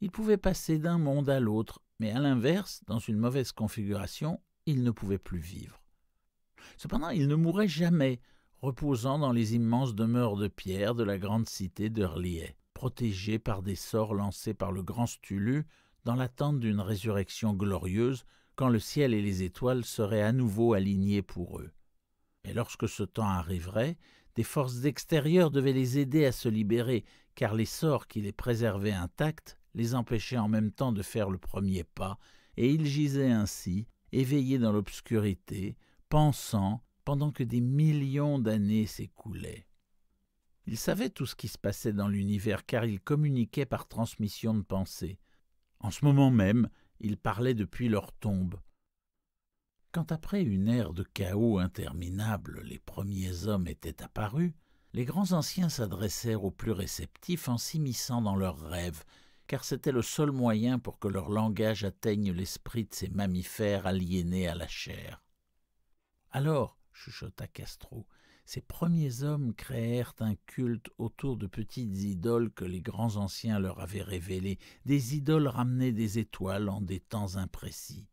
ils pouvaient passer d'un monde à l'autre, mais à l'inverse, dans une mauvaise configuration, ils ne pouvaient plus vivre. Cependant, ils ne mouraient jamais, reposant dans les immenses demeures de pierre de la grande cité de R'lyeh, protégés par des sorts lancés par le grand Stulu, dans l'attente d'une résurrection glorieuse, quand le ciel et les étoiles seraient à nouveau alignés pour eux. Et lorsque ce temps arriverait, des forces extérieures devaient les aider à se libérer, car les sorts qui les préservaient intacts les empêchaient en même temps de faire le premier pas, et ils gisaient ainsi, éveillés dans l'obscurité, pensant, pendant que des millions d'années s'écoulaient. Ils savaient tout ce qui se passait dans l'univers, car ils communiquaient par transmission de pensée. En ce moment même, ils parlaient depuis leur tombe. Quand après une ère de chaos interminable, les premiers hommes étaient apparus, les grands anciens s'adressèrent aux plus réceptifs en s'immisçant dans leurs rêves, car c'était le seul moyen pour que leur langage atteigne l'esprit de ces mammifères aliénés à la chair. Alors, chuchota Castro, ces premiers hommes créèrent un culte autour de petites idoles que les grands anciens leur avaient révélées, des idoles ramenées des étoiles en des temps imprécis.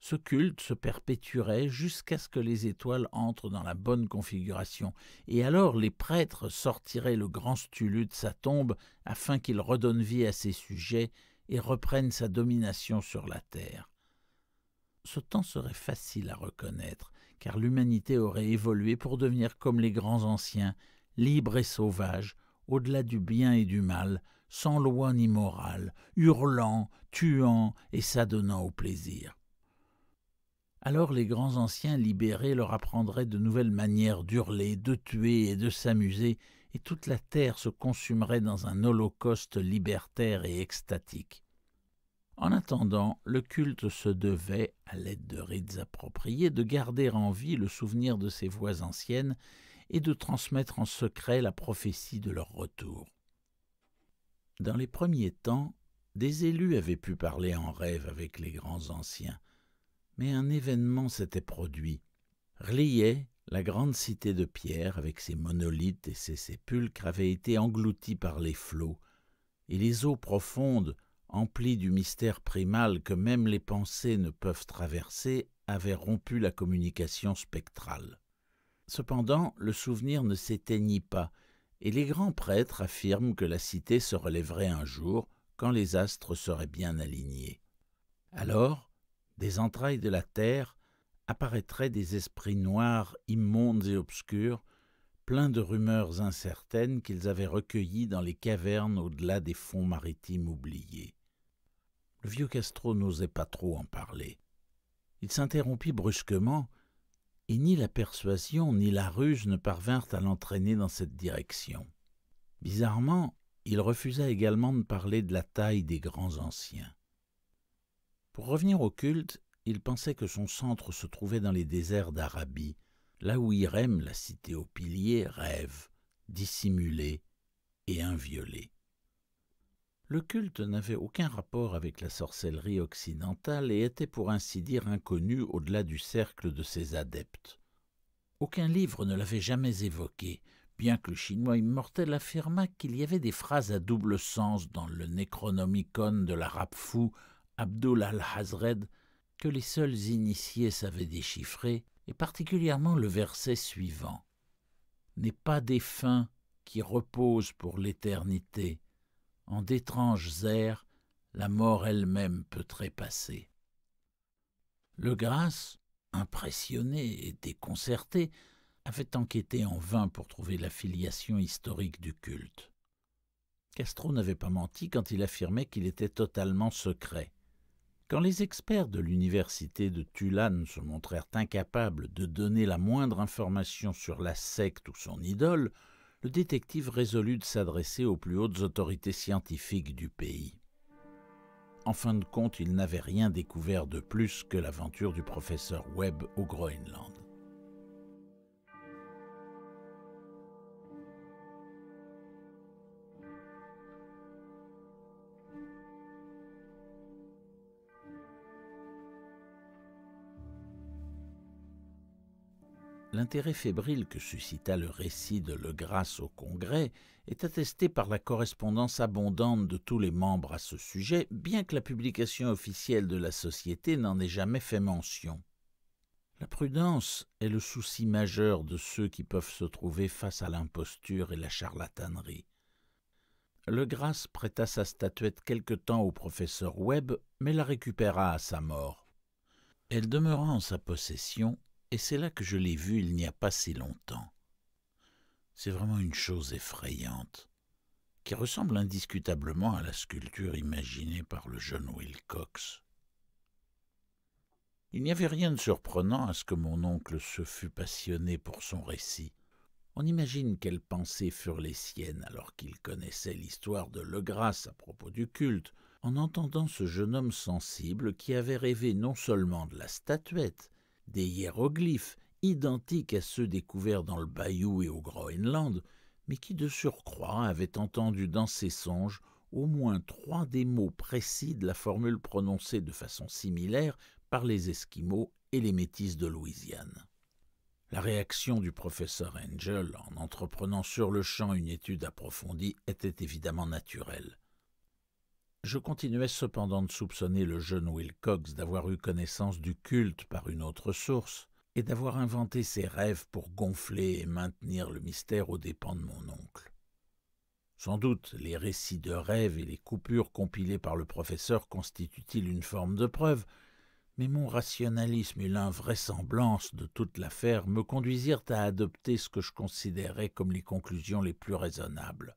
Ce culte se perpétuerait jusqu'à ce que les étoiles entrent dans la bonne configuration, et alors les prêtres sortiraient le grand Stulu de sa tombe afin qu'il redonne vie à ses sujets et reprenne sa domination sur la terre. Ce temps serait facile à reconnaître, car l'humanité aurait évolué pour devenir comme les grands anciens, libre et sauvage, au-delà du bien et du mal, sans loi ni morale, hurlant, tuant et s'adonnant au plaisir. Alors les grands anciens libérés leur apprendraient de nouvelles manières d'hurler, de tuer et de s'amuser, et toute la terre se consumerait dans un holocauste libertaire et extatique. En attendant, le culte se devait, à l'aide de rites appropriés, de garder en vie le souvenir de ces voix anciennes et de transmettre en secret la prophétie de leur retour. Dans les premiers temps, des élus avaient pu parler en rêve avec les grands anciens, mais un événement s'était produit. R'lyeh, La grande cité de pierre, avec ses monolithes et ses sépulcres, avait été engloutie par les flots, et les eaux profondes, emplies du mystère primal que même les pensées ne peuvent traverser, avaient rompu la communication spectrale. Cependant, le souvenir ne s'éteignit pas, et les grands prêtres affirment que la cité se relèverait un jour, quand les astres seraient bien alignés. Alors, des entrailles de la terre, apparaîtraient des esprits noirs, immondes et obscurs, pleins de rumeurs incertaines qu'ils avaient recueillies dans les cavernes au-delà des fonds maritimes oubliés. Le vieux Castro n'osait pas trop en parler. Il s'interrompit brusquement, et ni la persuasion ni la ruse ne parvinrent à l'entraîner dans cette direction. Bizarrement, il refusa également de parler de la taille des grands anciens. Pour revenir au culte, il pensait que son centre se trouvait dans les déserts d'Arabie, là où Irem, la cité aux piliers, rêve, dissimulée et inviolée. Le culte n'avait aucun rapport avec la sorcellerie occidentale et était pour ainsi dire inconnu au-delà du cercle de ses adeptes. Aucun livre ne l'avait jamais évoqué, bien que le Chinois immortel affirmât qu'il y avait des phrases à double sens dans le Necronomicon de l'arabe fou Abdul al-Hazred que les seuls initiés savaient déchiffrer, et particulièrement le verset suivant. « N'est pas défunt qui repose pour l'éternité. En d'étranges airs, la mort elle-même peut trépasser. » Le Grasse, impressionné et déconcerté, avait enquêté en vain pour trouver la filiation historique du culte. Castro n'avait pas menti quand il affirmait qu'il était totalement secret. Quand les experts de l'université de Tulane se montrèrent incapables de donner la moindre information sur la secte ou son idole, le détective résolut de s'adresser aux plus hautes autorités scientifiques du pays. En fin de compte, il n'avait rien découvert de plus que l'aventure du professeur Webb au Groenland. L'intérêt fébrile que suscita le récit de Le Grasse au Congrès est attesté par la correspondance abondante de tous les membres à ce sujet, bien que la publication officielle de la Société n'en ait jamais fait mention. La prudence est le souci majeur de ceux qui peuvent se trouver face à l'imposture et la charlatanerie. Le Grasse prêta sa statuette quelque temps au professeur Webb, mais la récupéra à sa mort. Elle demeura en sa possession, et c'est là que je l'ai vue il n'y a pas si longtemps. C'est vraiment une chose effrayante, qui ressemble indiscutablement à la sculpture imaginée par le jeune Wilcox. Il n'y avait rien de surprenant à ce que mon oncle se fût passionné pour son récit. On imagine quelles pensées furent les siennes alors qu'il connaissait l'histoire de Le Grasse à propos du culte, en entendant ce jeune homme sensible qui avait rêvé non seulement de la statuette, des hiéroglyphes identiques à ceux découverts dans le Bayou et au Groenland, mais qui de surcroît avait entendu dans ses songes au moins 3 des mots précis de la formule prononcée de façon similaire par les Esquimaux et les Métis de Louisiane. La réaction du professeur Angel, en entreprenant sur le champ une étude approfondie, était évidemment naturelle. Je continuais cependant de soupçonner le jeune Wilcox d'avoir eu connaissance du culte par une autre source et d'avoir inventé ses rêves pour gonfler et maintenir le mystère aux dépens de mon oncle. Sans doute les récits de rêves et les coupures compilées par le professeur constituent-ils une forme de preuve, mais mon rationalisme et l'invraisemblance de toute l'affaire me conduisirent à adopter ce que je considérais comme les conclusions les plus raisonnables.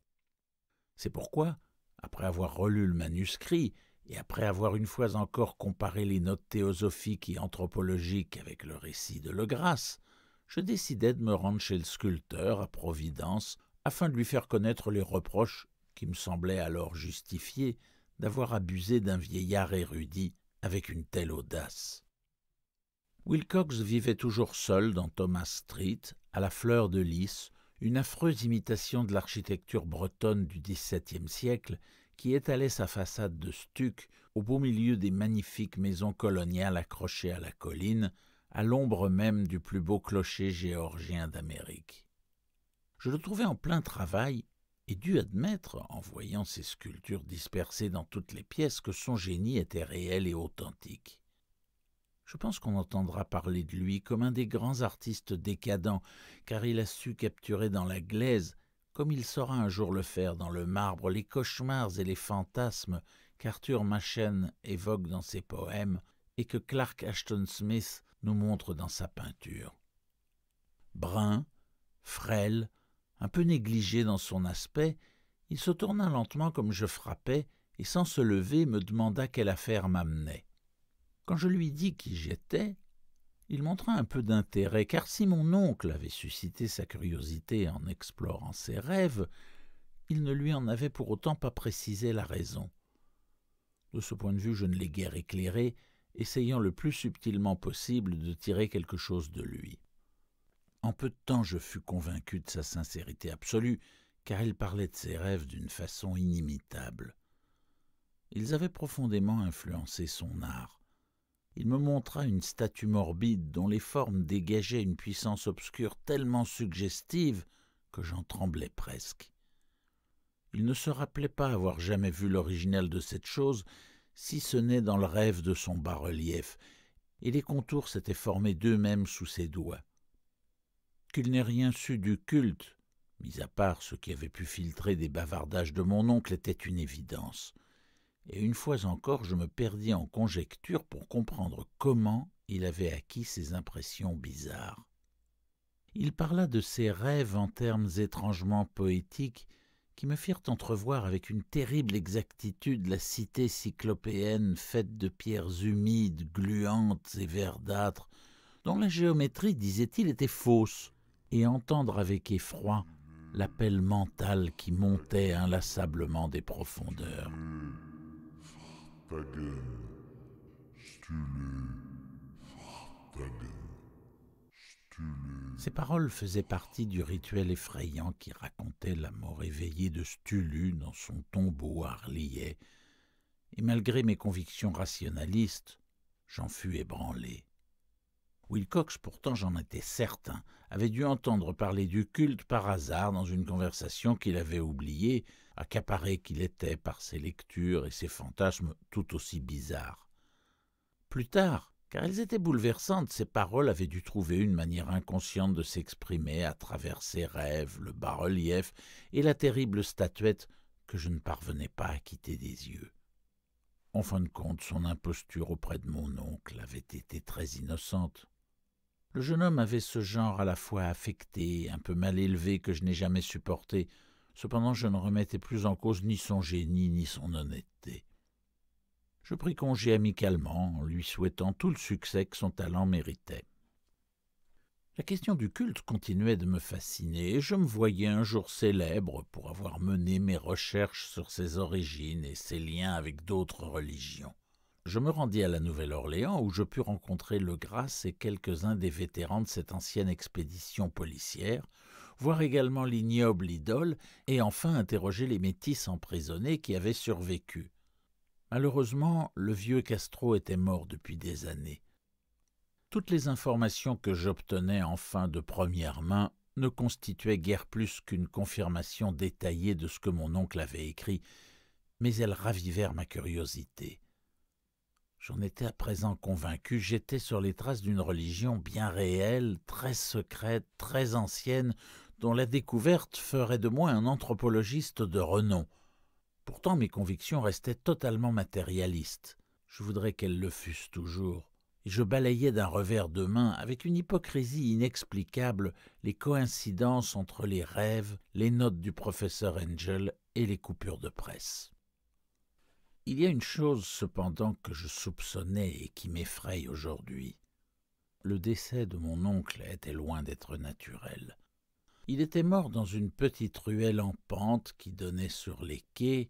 C'est pourquoi, après avoir relu le manuscrit, et après avoir une fois encore comparé les notes théosophiques et anthropologiques avec le récit de Le Grasse, je décidai de me rendre chez le sculpteur à Providence afin de lui faire connaître les reproches qui me semblaient alors justifiés d'avoir abusé d'un vieillard érudit avec une telle audace. Wilcox vivait toujours seul dans Thomas Street, à la fleur de lys, une affreuse imitation de l'architecture bretonne du XVIIe siècle qui étalait sa façade de stuc au beau milieu des magnifiques maisons coloniales accrochées à la colline, à l'ombre même du plus beau clocher géorgien d'Amérique. Je le trouvais en plein travail et dut admettre, en voyant ces sculptures dispersées dans toutes les pièces, que son génie était réel et authentique. Je pense qu'on entendra parler de lui comme un des grands artistes décadents, car il a su capturer dans la glaise, comme il saura un jour le faire dans le marbre, les cauchemars et les fantasmes qu'Arthur Machen évoque dans ses poèmes et que Clark Ashton Smith nous montre dans sa peinture. Brun, frêle, un peu négligé dans son aspect, il se tourna lentement comme je frappais et sans se lever me demanda quelle affaire m'amenait. Quand je lui dis qui j'étais, il montra un peu d'intérêt, car si mon oncle avait suscité sa curiosité en explorant ses rêves, il ne lui en avait pour autant pas précisé la raison. De ce point de vue, je ne l'ai guère éclairé, essayant le plus subtilement possible de tirer quelque chose de lui. En peu de temps, je fus convaincu de sa sincérité absolue, car il parlait de ses rêves d'une façon inimitable. Ils avaient profondément influencé son art. Il me montra une statue morbide dont les formes dégageaient une puissance obscure tellement suggestive que j'en tremblais presque. Il ne se rappelait pas avoir jamais vu l'original de cette chose, si ce n'est dans le rêve de son bas-relief, et les contours s'étaient formés d'eux-mêmes sous ses doigts. Qu'il n'ait rien su du culte, mis à part ce qui avait pu filtrer des bavardages de mon oncle, était une évidence. Et une fois encore, je me perdis en conjectures pour comprendre comment il avait acquis ces impressions bizarres. Il parla de ses rêves en termes étrangement poétiques qui me firent entrevoir avec une terrible exactitude la cité cyclopéenne faite de pierres humides, gluantes et verdâtres, dont la géométrie, disait-il, était fausse, et entendre avec effroi l'appel mental qui montait inlassablement des profondeurs. Ces paroles faisaient partie du rituel effrayant qui racontait la mort éveillée de Stulu dans son tombeau harliais, et malgré mes convictions rationalistes, j'en fus ébranlé. Wilcox, pourtant j'en étais certain, avait dû entendre parler du culte par hasard dans une conversation qu'il avait oubliée, accaparé qu'il était par ses lectures et ses fantasmes tout aussi bizarres. Plus tard, car elles étaient bouleversantes, ces paroles avaient dû trouver une manière inconsciente de s'exprimer à travers ses rêves, le bas-relief et la terrible statuette que je ne parvenais pas à quitter des yeux. En fin de compte, son imposture auprès de mon oncle avait été très innocente. Le jeune homme avait ce genre à la fois affecté, un peu mal élevé que je n'ai jamais supporté. Cependant, je ne remettais plus en cause ni son génie ni son honnêteté. Je pris congé amicalement, en lui souhaitant tout le succès que son talent méritait. La question du culte continuait de me fasciner, et je me voyais un jour célèbre pour avoir mené mes recherches sur ses origines et ses liens avec d'autres religions. Je me rendis à la Nouvelle-Orléans où je pus rencontrer Legrasse et quelques-uns des vétérans de cette ancienne expédition policière, voir également l'ignoble idole et enfin interroger les métis emprisonnés qui avaient survécu. Malheureusement, le vieux Castro était mort depuis des années. Toutes les informations que j'obtenais enfin de première main ne constituaient guère plus qu'une confirmation détaillée de ce que mon oncle avait écrit, mais elles ravivèrent ma curiosité. J'en étais à présent convaincu, j'étais sur les traces d'une religion bien réelle, très secrète, très ancienne, dont la découverte ferait de moi un anthropologiste de renom. Pourtant mes convictions restaient totalement matérialistes. Je voudrais qu'elles le fussent toujours. Et je balayais d'un revers de main, avec une hypocrisie inexplicable, les coïncidences entre les rêves, les notes du professeur Angel et les coupures de presse. Il y a une chose cependant que je soupçonnais et qui m'effraie aujourd'hui. Le décès de mon oncle était loin d'être naturel. Il était mort dans une petite ruelle en pente qui donnait sur les quais,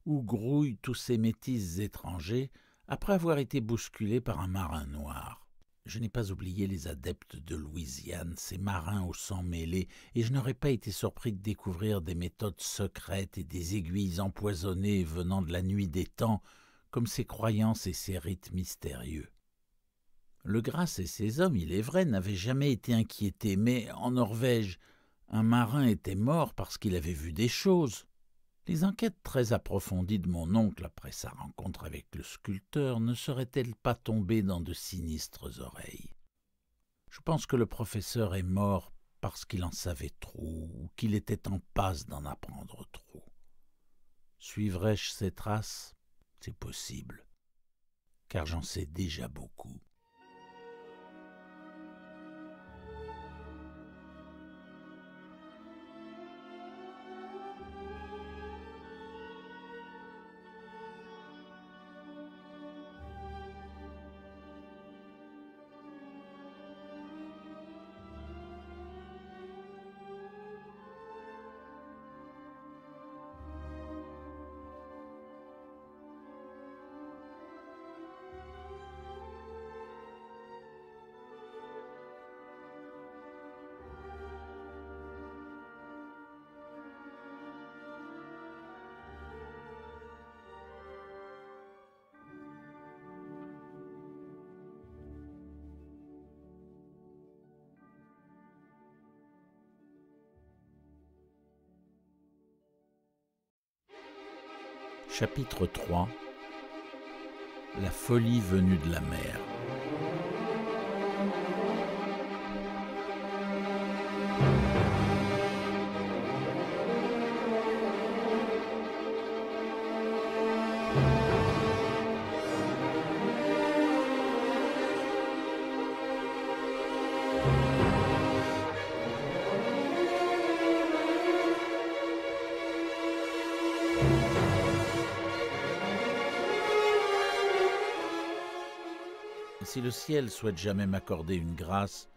où grouillent tous ces métis étrangers, après avoir été bousculé par un marin noir. Je n'ai pas oublié les adeptes de Louisiane, ces marins au sang mêlé, et je n'aurais pas été surpris de découvrir des méthodes secrètes et des aiguilles empoisonnées venant de la nuit des temps, comme ces croyances et ces rites mystérieux. Le Grasse et ses hommes, il est vrai, n'avaient jamais été inquiétés, mais en Norvège, un marin était mort parce qu'il avait vu des choses. Les enquêtes très approfondies de mon oncle après sa rencontre avec le sculpteur ne seraient-elles pas tombées dans de sinistres oreilles? Je pense que le professeur est mort parce qu'il en savait trop ou qu'il était en passe d'en apprendre trop. Suivrai-je ses traces? C'est possible, car j'en sais déjà beaucoup. Chapitre 3. La folie venue de la mer. Si le ciel souhaite jamais m'accorder une grâce,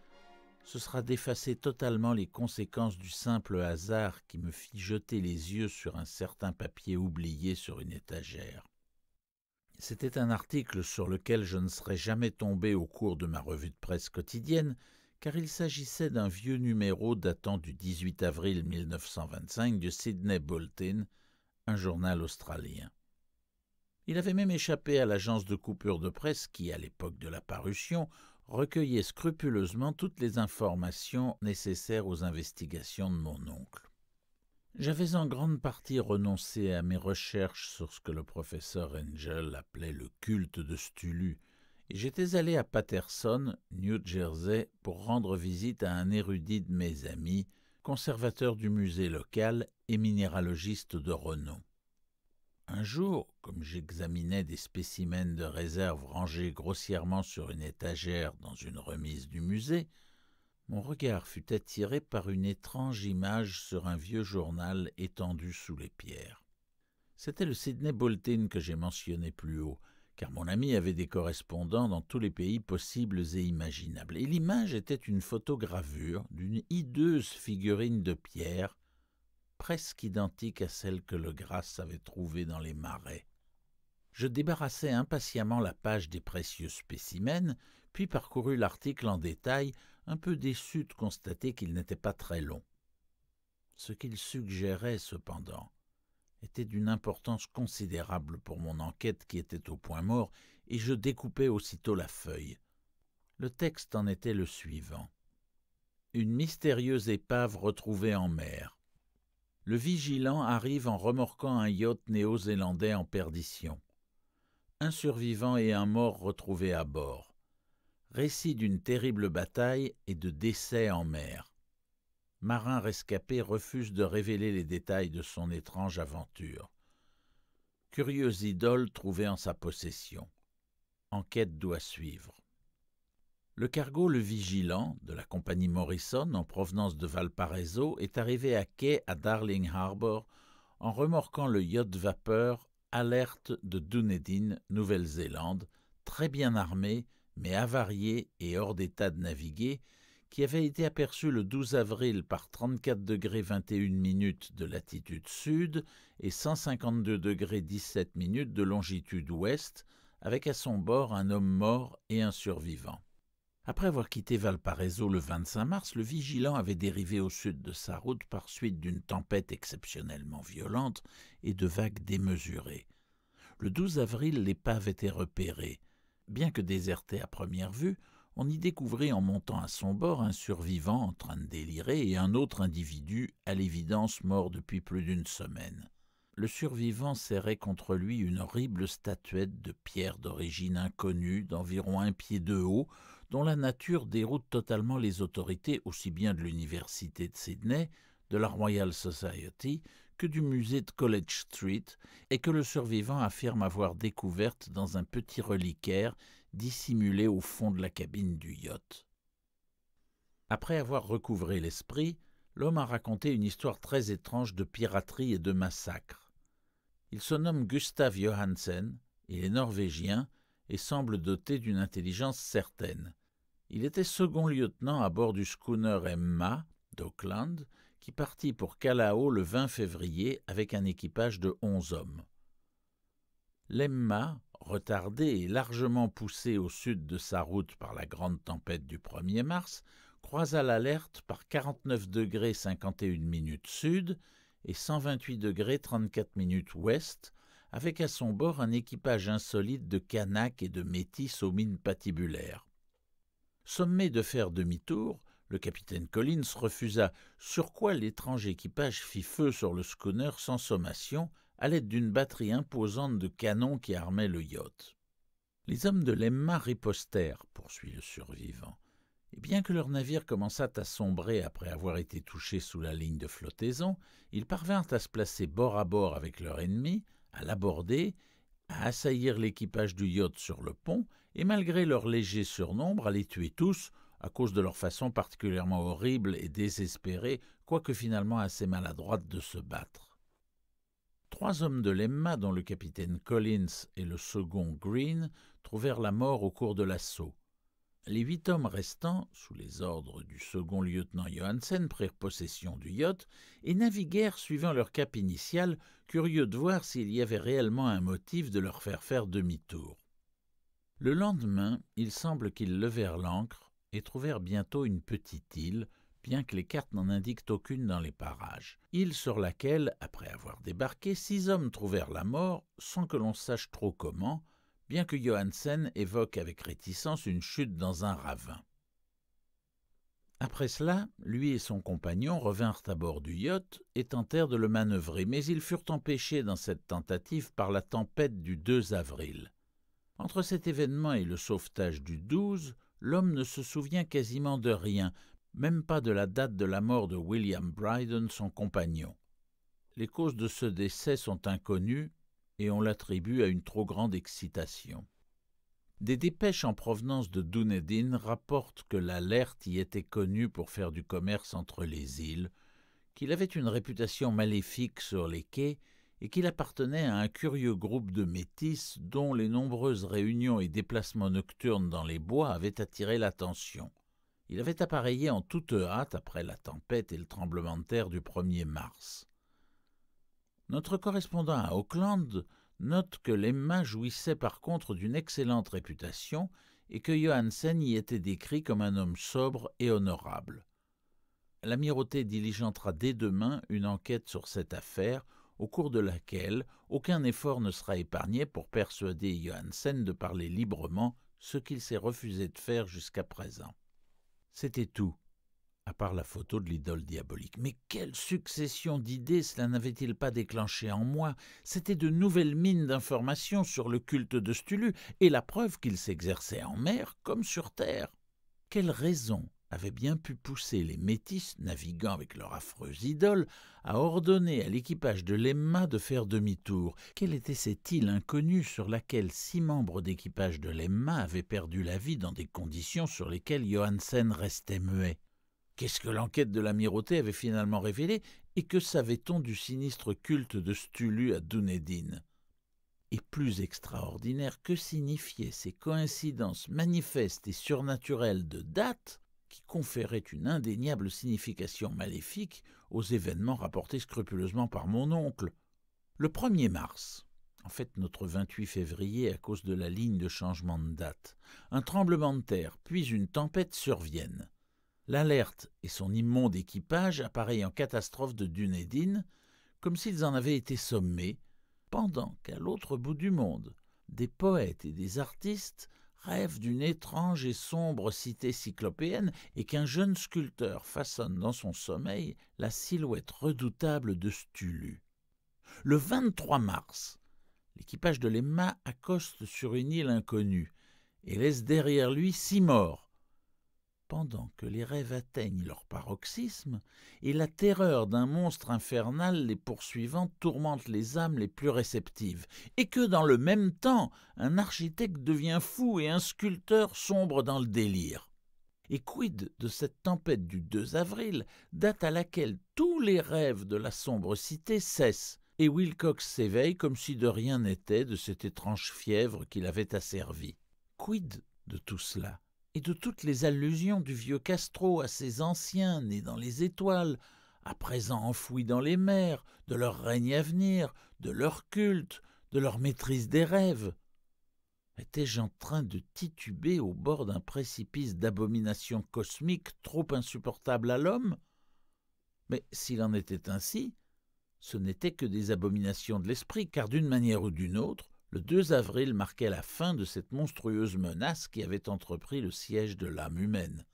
ce sera d'effacer totalement les conséquences du simple hasard qui me fit jeter les yeux sur un certain papier oublié sur une étagère. C'était un article sur lequel je ne serais jamais tombé au cours de ma revue de presse quotidienne, car il s'agissait d'un vieux numéro datant du 18 avril 1925 du Sydney Bulletin, un journal australien. Il avait même échappé à l'agence de coupure de presse qui, à l'époque de la parution, recueillait scrupuleusement toutes les informations nécessaires aux investigations de mon oncle. J'avais en grande partie renoncé à mes recherches sur ce que le professeur Angel appelait le culte de Stulu, et j'étais allé à Paterson, New Jersey, pour rendre visite à un érudit de mes amis, conservateur du musée local et minéralogiste de renom. Un jour, comme j'examinais des spécimens de réserve rangés grossièrement sur une étagère dans une remise du musée, mon regard fut attiré par une étrange image sur un vieux journal étendu sous les pierres. C'était le Sydney Bulletin que j'ai mentionné plus haut, car mon ami avait des correspondants dans tous les pays possibles et imaginables, et l'image était une photogravure d'une hideuse figurine de pierre, presque identique à celle que le Grasse avait trouvée dans les marais. Je débarrassai impatiemment la page des précieux spécimens, puis parcourus l'article en détail, un peu déçu de constater qu'il n'était pas très long. Ce qu'il suggérait, cependant, était d'une importance considérable pour mon enquête qui était au point mort, et je découpai aussitôt la feuille. Le texte en était le suivant. Une mystérieuse épave retrouvée en mer. Le vigilant arrive en remorquant un yacht néo-zélandais en perdition. Un survivant et un mort retrouvés à bord. Récit d'une terrible bataille et de décès en mer. Marin rescapé refuse de révéler les détails de son étrange aventure. Curieuse idole trouvée en sa possession. Enquête doit suivre. Le cargo Le Vigilant, de la compagnie Morrison, en provenance de Valparaiso, est arrivé à quai à Darling Harbour en remorquant le yacht vapeur Alert de Dunedin, Nouvelle-Zélande, très bien armé, mais avarié et hors d'état de naviguer, qui avait été aperçu le 12 avril par 34°21' de latitude sud et 152°17' de longitude ouest, avec à son bord un homme mort et un survivant. Après avoir quitté Valparaiso le 25 mars, le Vigilant avait dérivé au sud de sa route par suite d'une tempête exceptionnellement violente et de vagues démesurées. Le 12 avril, l'épave était repérée. Bien que désertée à première vue, on y découvrit en montant à son bord un survivant en train de délirer et un autre individu, à l'évidence mort depuis plus d'une semaine. Le survivant serrait contre lui une horrible statuette de pierre d'origine inconnue d'environ 1 pied de haut, dont la nature déroute totalement les autorités aussi bien de l'université de Sydney, de la Royal Society, que du musée de College Street, et que le survivant affirme avoir découverte dans un petit reliquaire dissimulé au fond de la cabine du yacht. Après avoir recouvré l'esprit, l'homme a raconté une histoire très étrange de piraterie et de massacre. Il se nomme Gustav Johansen, il est norvégien et semble doté d'une intelligence certaine. Il était second lieutenant à bord du schooner Emma d'Auckland, qui partit pour Callao le 20 février avec un équipage de 11 hommes. L'Emma, retardée et largement poussée au sud de sa route par la grande tempête du 1er mars, croisa l'Alert par 49° 51' sud et 128° 34' ouest, avec à son bord un équipage insolite de Kanaks et de métis aux mines patibulaires. Sommé de faire demi-tour, le capitaine Collins refusa, sur quoi l'étrange équipage fit feu sur le schooner sans sommation, à l'aide d'une batterie imposante de canons qui armait le yacht. Les hommes de l'Emma ripostèrent, poursuit le survivant, et bien que leur navire commençât à sombrer après avoir été touché sous la ligne de flottaison, ils parvinrent à se placer bord à bord avec leur ennemi, à l'aborder, à assaillir l'équipage du yacht sur le pont, et malgré leur léger surnombre, à les tuer tous, à cause de leur façon particulièrement horrible et désespérée, quoique finalement assez maladroite de se battre. 3 hommes de l'Emma, dont le capitaine Collins et le second Green, trouvèrent la mort au cours de l'assaut. Les 8 hommes restants, sous les ordres du second lieutenant Johansen, prirent possession du yacht et naviguèrent suivant leur cap initial, curieux de voir s'il y avait réellement un motif de leur faire demi-tour. Le lendemain, il semble qu'ils levèrent l'ancre et trouvèrent bientôt une petite île, bien que les cartes n'en indiquent aucune dans les parages. Île sur laquelle, après avoir débarqué, 6 hommes trouvèrent la mort, sans que l'on sache trop comment, bien que Johansen évoque avec réticence une chute dans un ravin. Après cela, lui et son compagnon revinrent à bord du yacht et tentèrent de le manœuvrer, mais ils furent empêchés dans cette tentative par la tempête du 2 avril. Entre cet événement et le sauvetage du 12, l'homme ne se souvient quasiment de rien, même pas de la date de la mort de William Brydon, son compagnon. Les causes de ce décès sont inconnues et on l'attribue à une trop grande excitation. Des dépêches en provenance de Dunedin rapportent que l'Alert y était connu pour faire du commerce entre les îles, qu'il avait une réputation maléfique sur les quais et qu'il appartenait à un curieux groupe de métis dont les nombreuses réunions et déplacements nocturnes dans les bois avaient attiré l'attention. Il avait appareillé en toute hâte après la tempête et le tremblement de terre du 1er mars. Notre correspondant à Auckland note que l'Emma jouissait par contre d'une excellente réputation et que Johansen y était décrit comme un homme sobre et honorable. L'Amirauté diligentera dès demain une enquête sur cette affaire, au cours de laquelle aucun effort ne sera épargné pour persuader Johansen de parler librement, ce qu'il s'est refusé de faire jusqu'à présent. C'était tout, à part la photo de l'idole diabolique. Mais quelle succession d'idées cela n'avait-il pas déclenché en moi? C'était de nouvelles mines d'informations sur le culte de Stulu, et la preuve qu'il s'exerçait en mer comme sur terre. Quelle raison avait bien pu pousser les métis, naviguant avec leur affreuse idole, à ordonner à l'équipage de l'Emma de faire demi-tour? Quelle était cette île inconnue sur laquelle 6 membres d'équipage de l'Emma avaient perdu la vie dans des conditions sur lesquelles Johansen restait muet? Qu'est-ce que l'enquête de l'Amirauté avait finalement révélé, et que savait-on du sinistre culte de Stulu à Dunedin? Et plus extraordinaire, que signifiaient ces coïncidences manifestes et surnaturelles de date qui conféraient une indéniable signification maléfique aux événements rapportés scrupuleusement par mon oncle? Le 1er mars, en fait notre 28 février à cause de la ligne de changement de date, un tremblement de terre puis une tempête surviennent. L'Alert et son immonde équipage appareillent en catastrophe de Dunedin, comme s'ils en avaient été sommés, pendant qu'à l'autre bout du monde, des poètes et des artistes rêve d'une étrange et sombre cité cyclopéenne et qu'un jeune sculpteur façonne dans son sommeil la silhouette redoutable de Stulu. Le 23 mars, l'équipage de l'Emma accoste sur une île inconnue et laisse derrière lui 6 morts, pendant que les rêves atteignent leur paroxysme et la terreur d'un monstre infernal les poursuivant tourmente les âmes les plus réceptives, et que dans le même temps, un architecte devient fou et un sculpteur sombre dans le délire. Et quid de cette tempête du 2 avril, date à laquelle tous les rêves de la sombre cité cessent, et Wilcox s'éveille comme si de rien n'était de cette étrange fièvre qui l'avait asservi. Quid de tout cela? Et de toutes les allusions du vieux Castro à ces anciens nés dans les étoiles, à présent enfouis dans les mers, de leur règne à venir, de leur culte, de leur maîtrise des rêves. Étais-je en train de tituber au bord d'un précipice d'abominations cosmiques trop insupportables à l'homme? Mais s'il en était ainsi, ce n'étaient que des abominations de l'esprit, car d'une manière ou d'une autre, le 2 avril marquait la fin de cette monstrueuse menace qui avait entrepris le siège de l'âme humaine.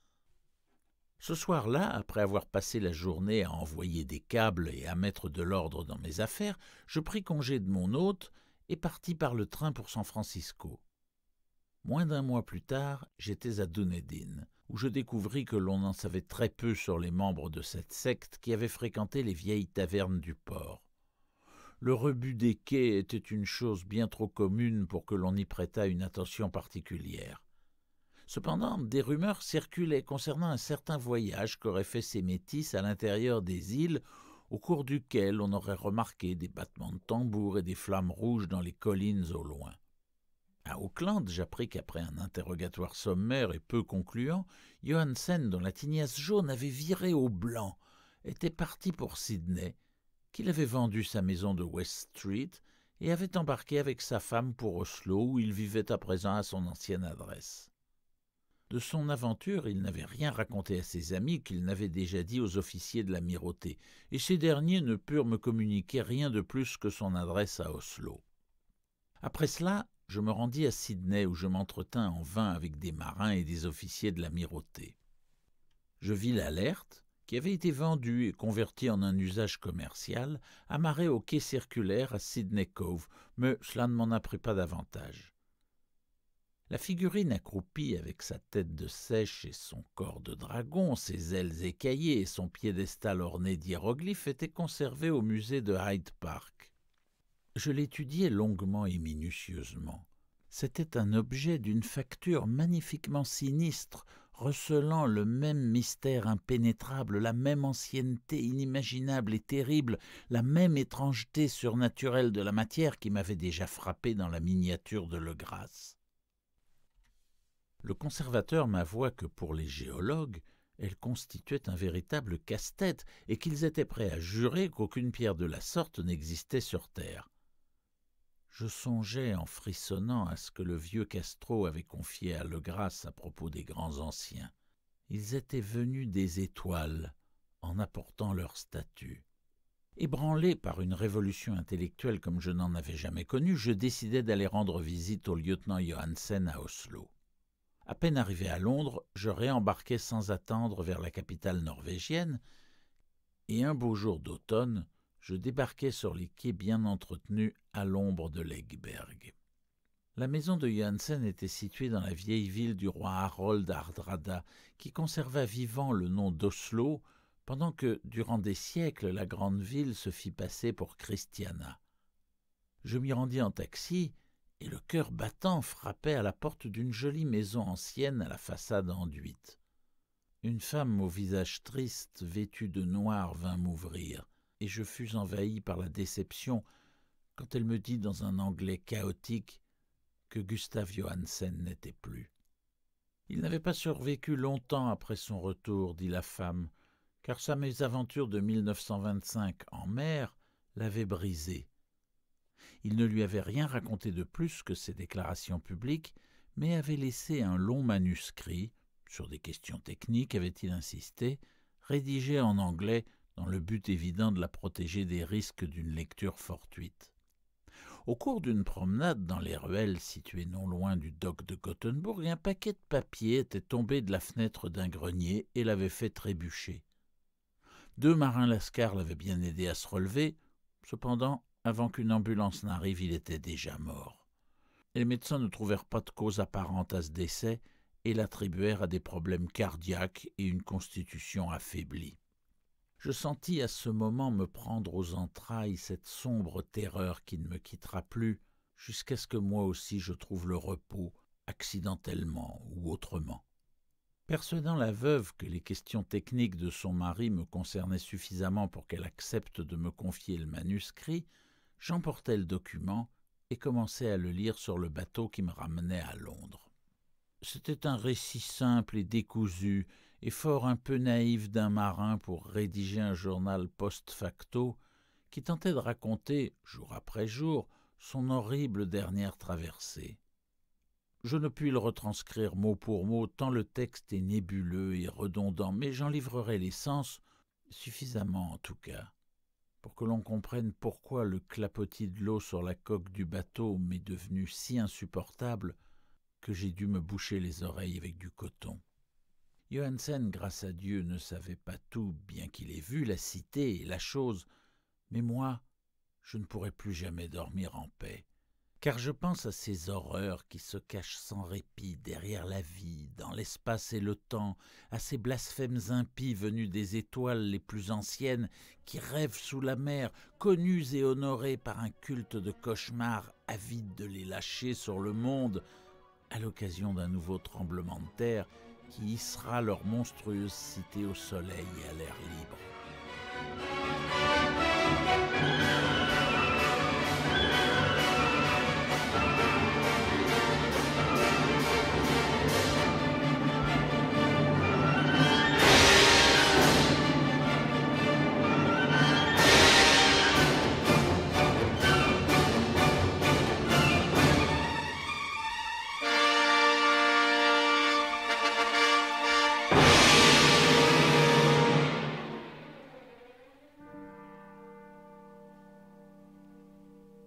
Ce soir-là, après avoir passé la journée à envoyer des câbles et à mettre de l'ordre dans mes affaires, je pris congé de mon hôte et partis par le train pour San Francisco. Moins d'un mois plus tard, j'étais à Dunedin, où je découvris que l'on en savait très peu sur les membres de cette secte qui avaient fréquenté les vieilles tavernes du port. Le rebut des quais était une chose bien trop commune pour que l'on y prêtât une attention particulière. Cependant, des rumeurs circulaient concernant un certain voyage qu'auraient fait ces métis à l'intérieur des îles, au cours duquel on aurait remarqué des battements de tambours et des flammes rouges dans les collines au loin. À Auckland, j'appris qu'après un interrogatoire sommaire et peu concluant, Johansen, dont la tignasse jaune avait viré au blanc, était parti pour Sydney, qu'il avait vendu sa maison de West Street et avait embarqué avec sa femme pour Oslo, où il vivait à présent à son ancienne adresse. De son aventure, il n'avait rien raconté à ses amis qu'il n'avait déjà dit aux officiers de l'amirauté, et ces derniers ne purent me communiquer rien de plus que son adresse à Oslo. Après cela, je me rendis à Sydney, où je m'entretins en vain avec des marins et des officiers de l'amirauté. Je vis l'Alert, qui avait été vendu et converti en un usage commercial, amarré au quai circulaire à Sydney Cove, mais cela ne m'en apprit pas davantage. La figurine accroupie avec sa tête de seiche et son corps de dragon, ses ailes écaillées et son piédestal orné d'hiéroglyphes était conservée au musée de Hyde Park. Je l'étudiai longuement et minutieusement. C'était un objet d'une facture magnifiquement sinistre, recelant le même mystère impénétrable, la même ancienneté inimaginable et terrible, la même étrangeté surnaturelle de la matière qui m'avait déjà frappé dans la miniature de Legrasse. Le conservateur m'avoua que pour les géologues, elle constituait un véritable casse-tête et qu'ils étaient prêts à jurer qu'aucune pierre de la sorte n'existait sur Terre. Je songeais en frissonnant à ce que le vieux Castro avait confié à Legrasse à propos des grands anciens. Ils étaient venus des étoiles en apportant leur statue. Ébranlé par une révolution intellectuelle comme je n'en avais jamais connue, je décidai d'aller rendre visite au lieutenant Johansen à Oslo. À peine arrivé à Londres, je réembarquai sans attendre vers la capitale norvégienne, et un beau jour d'automne, je débarquai sur les quais bien entretenus à l'ombre de l'Egberg. La maison de Johansen était située dans la vieille ville du roi Harold Hardrada, qui conserva vivant le nom d'Oslo, pendant que, durant des siècles, la grande ville se fit passer pour Christiana. Je m'y rendis en taxi, et le cœur battant frappait à la porte d'une jolie maison ancienne à la façade enduite. Une femme au visage triste, vêtue de noir, vint m'ouvrir, et je fus envahi par la déception quand elle me dit dans un anglais chaotique que Gustav Johansen n'était plus. Il n'avait pas survécu longtemps après son retour, dit la femme, car sa mésaventure de 1925 en mer l'avait brisé. Il ne lui avait rien raconté de plus que ses déclarations publiques, mais avait laissé un long manuscrit, sur des questions techniques avait-il insisté, rédigé en anglais dans le but évident de la protéger des risques d'une lecture fortuite. Au cours d'une promenade dans les ruelles situées non loin du dock de Gothenburg, un paquet de papier était tombé de la fenêtre d'un grenier et l'avait fait trébucher. 2 marins lascars l'avaient bien aidé à se relever. Cependant, avant qu'une ambulance n'arrive, il était déjà mort. Les médecins ne trouvèrent pas de cause apparente à ce décès et l'attribuèrent à des problèmes cardiaques et une constitution affaiblie. Je sentis à ce moment me prendre aux entrailles cette sombre terreur qui ne me quittera plus jusqu'à ce que moi aussi je trouve le repos, accidentellement ou autrement. Persuadant la veuve que les questions techniques de son mari me concernaient suffisamment pour qu'elle accepte de me confier le manuscrit, j'emportai le document et commençai à le lire sur le bateau qui me ramenait à Londres. C'était un récit simple et décousu, et fort un peu naïf d'un marin pour rédiger un journal post-facto qui tentait de raconter, jour après jour, son horrible dernière traversée. Je ne puis le retranscrire mot pour mot, tant le texte est nébuleux et redondant, mais j'en livrerai l'essence, suffisamment en tout cas, pour que l'on comprenne pourquoi le clapotis de l'eau sur la coque du bateau m'est devenu si insupportable que j'ai dû me boucher les oreilles avec du coton. Johansen, grâce à Dieu, ne savait pas tout, bien qu'il ait vu la cité et la chose, mais moi, je ne pourrai plus jamais dormir en paix, car je pense à ces horreurs qui se cachent sans répit derrière la vie, dans l'espace et le temps, à ces blasphèmes impies venus des étoiles les plus anciennes, qui rêvent sous la mer, connus et honorés par un culte de cauchemar, avide de les lâcher sur le monde, à l'occasion d'un nouveau tremblement de terre qui hissera leur monstrueuse cité au soleil et à l'air libre.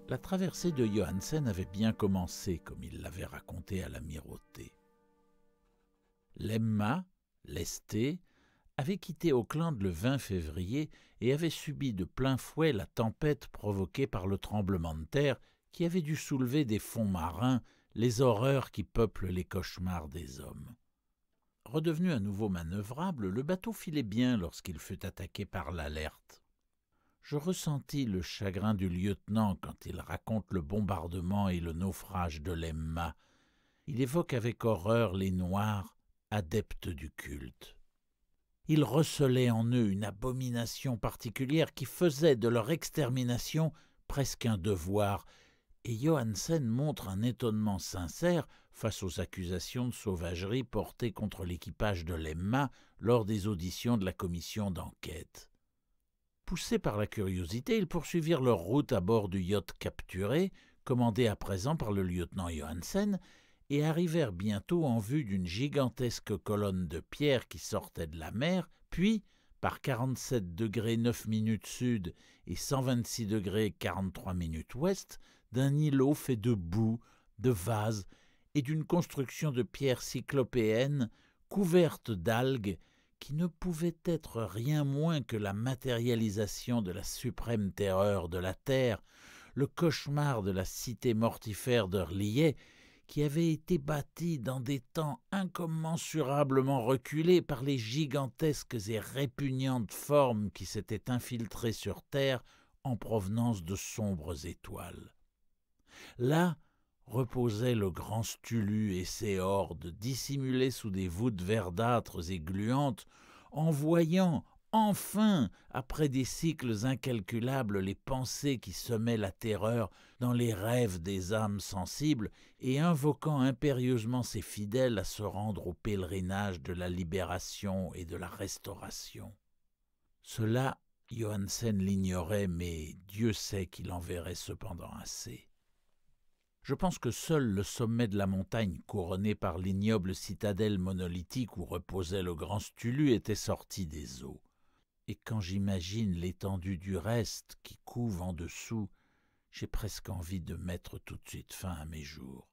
La traversée de Johansen avait bien commencé, comme il l'avait raconté à l'amirauté. L'Emma, lestée, avait quitté Auckland le 20 février et avait subi de plein fouet la tempête provoquée par le tremblement de terre qui avait dû soulever des fonds marins les horreurs qui peuplent les cauchemars des hommes. Redevenu à nouveau manœuvrable, le bateau filait bien lorsqu'il fut attaqué par l'Alert. Je ressentis le chagrin du lieutenant quand il raconte le bombardement et le naufrage de l'Emma. Il évoque avec horreur les Noirs, adeptes du culte. Il recelait en eux une abomination particulière qui faisait de leur extermination presque un devoir, et Johansen montre un étonnement sincère face aux accusations de sauvagerie portées contre l'équipage de l'Emma lors des auditions de la commission d'enquête. Poussés par la curiosité, ils poursuivirent leur route à bord du yacht capturé, commandé à présent par le lieutenant Johansen, et arrivèrent bientôt en vue d'une gigantesque colonne de pierre qui sortait de la mer, puis, par 47° 9' sud et 126° 43' ouest, d'un îlot fait de boue, de vases et d'une construction de pierres cyclopéennes couverte d'algues qui ne pouvait être rien moins que la matérialisation de la suprême terreur de la terre, le cauchemar de la cité mortifère d'Hurley, qui avait été bâtie dans des temps incommensurablement reculés par les gigantesques et répugnantes formes qui s'étaient infiltrées sur terre en provenance de sombres étoiles. Là reposait le grand Stulu et ses hordes, dissimulés sous des voûtes verdâtres et gluantes, envoyant enfin, après des cycles incalculables, les pensées qui semaient la terreur dans les rêves des âmes sensibles et invoquant impérieusement ses fidèles à se rendre au pèlerinage de la libération et de la restauration. Cela, Johansen l'ignorait, mais Dieu sait qu'il en verrait cependant assez. Je pense que seul le sommet de la montagne, couronné par l'ignoble citadelle monolithique où reposait le grand Stulu, était sorti des eaux. Et quand j'imagine l'étendue du reste qui couve en dessous, j'ai presque envie de mettre tout de suite fin à mes jours.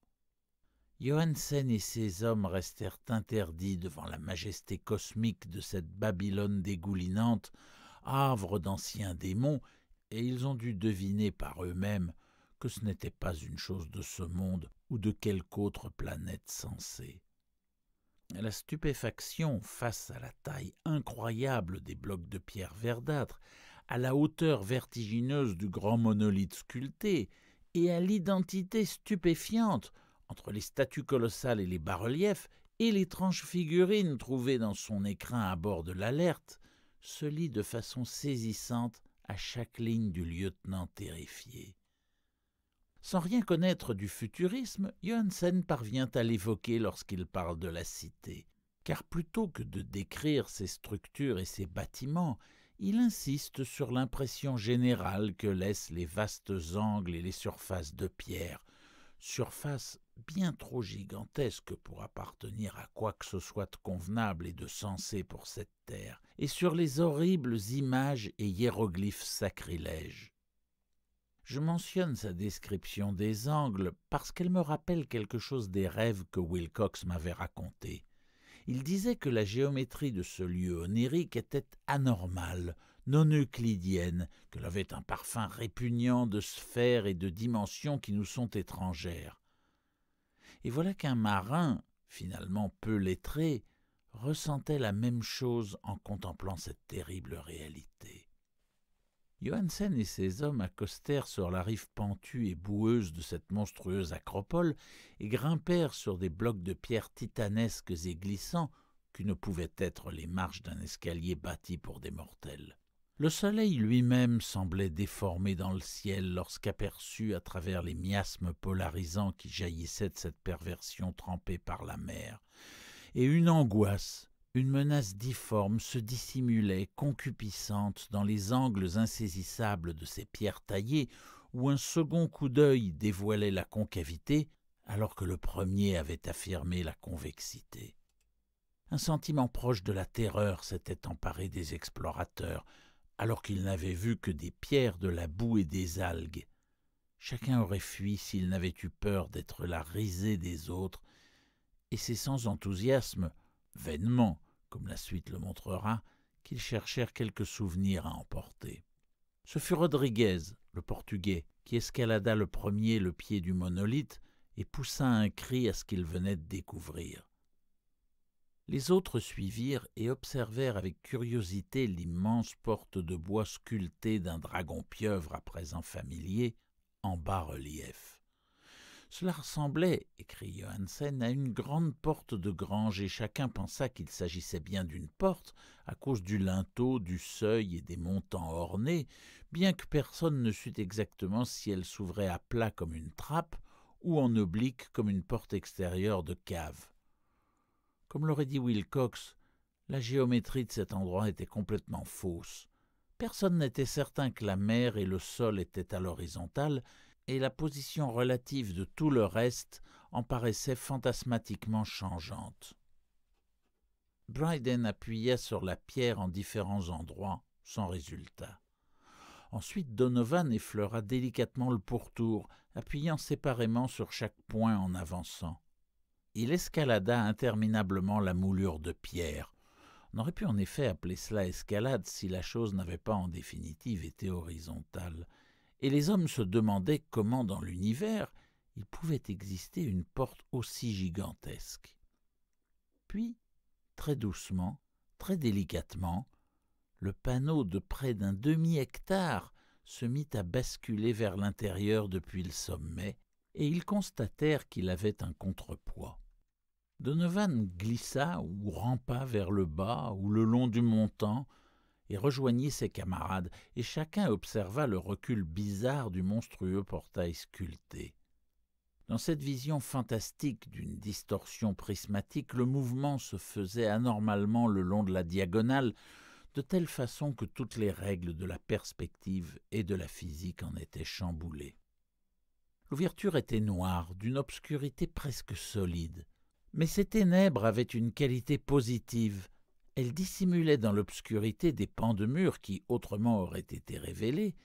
Johansen et ses hommes restèrent interdits devant la majesté cosmique de cette Babylone dégoulinante, havre d'anciens démons, et ils ont dû deviner par eux-mêmes que ce n'était pas une chose de ce monde ou de quelque autre planète sensée. La stupéfaction face à la taille incroyable des blocs de pierre verdâtre, à la hauteur vertigineuse du grand monolithe sculpté et à l'identité stupéfiante entre les statues colossales et les bas-reliefs et l'étrange figurine trouvée dans son écrin à bord de l'Alert, se lit de façon saisissante à chaque ligne du lieutenant terrifié. Sans rien connaître du futurisme, Johansen parvient à l'évoquer lorsqu'il parle de la cité, car plutôt que de décrire ses structures et ses bâtiments, il insiste sur l'impression générale que laissent les vastes angles et les surfaces de pierre, surfaces bien trop gigantesques pour appartenir à quoi que ce soit de convenable et de sensé pour cette terre, et sur les horribles images et hiéroglyphes sacrilèges. Je mentionne sa description des angles parce qu'elle me rappelle quelque chose des rêves que Wilcox m'avait racontés. Il disait que la géométrie de ce lieu onirique était anormale, non euclidienne, qu'elle avait un parfum répugnant de sphères et de dimensions qui nous sont étrangères. Et voilà qu'un marin, finalement peu lettré, ressentait la même chose en contemplant cette terrible réalité. Johansen et ses hommes accostèrent sur la rive pentue et boueuse de cette monstrueuse acropole et grimpèrent sur des blocs de pierre titanesques et glissants qui ne pouvaient être les marches d'un escalier bâti pour des mortels. Le soleil lui-même semblait déformé dans le ciel lorsqu'aperçu à travers les miasmes polarisants qui jaillissaient de cette perversion trempée par la mer, et une angoisse, une menace difforme se dissimulait, concupiscente, dans les angles insaisissables de ces pierres taillées, où un second coup d'œil dévoilait la concavité, alors que le premier avait affirmé la convexité. Un sentiment proche de la terreur s'était emparé des explorateurs, alors qu'ils n'avaient vu que des pierres, de la boue et des algues. Chacun aurait fui s'il n'avait eu peur d'être la risée des autres, et c'est sans enthousiasme, vainement, comme la suite le montrera, qu'ils cherchèrent quelques souvenirs à emporter. Ce fut Rodriguez, le Portugais, qui escalada le premier le pied du monolithe et poussa un cri à ce qu'il venait de découvrir. Les autres suivirent et observèrent avec curiosité l'immense porte de bois sculptée d'un dragon pieuvre à présent familier, en bas-relief. Cela ressemblait, écrit Johansen, à une grande porte de grange, et chacun pensa qu'il s'agissait bien d'une porte, à cause du linteau, du seuil et des montants ornés, bien que personne ne sût exactement si elle s'ouvrait à plat comme une trappe ou en oblique comme une porte extérieure de cave. Comme l'aurait dit Wilcox, la géométrie de cet endroit était complètement fausse. Personne n'était certain que la mer et le sol étaient à l'horizontale, et la position relative de tout le reste en paraissait fantasmatiquement changeante. Dryden appuya sur la pierre en différents endroits, sans résultat. Ensuite Donovan effleura délicatement le pourtour, appuyant séparément sur chaque point en avançant. Il escalada interminablement la moulure de pierre. On aurait pu en effet appeler cela escalade si la chose n'avait pas en définitive été horizontale. Et les hommes se demandaient comment dans l'univers il pouvait exister une porte aussi gigantesque. Puis, très doucement, très délicatement, le panneau de près d'un demi-hectare se mit à basculer vers l'intérieur depuis le sommet, et ils constatèrent qu'il avait un contrepoids. Donovan glissa ou rampa vers le bas ou le long du montant, et rejoignit ses camarades, et chacun observa le recul bizarre du monstrueux portail sculpté. Dans cette vision fantastique d'une distorsion prismatique, le mouvement se faisait anormalement le long de la diagonale, de telle façon que toutes les règles de la perspective et de la physique en étaient chamboulées. L'ouverture était noire, d'une obscurité presque solide, mais ces ténèbres avaient une qualité positive. Elle dissimulait dans l'obscurité des pans de murs qui autrement auraient été révélés,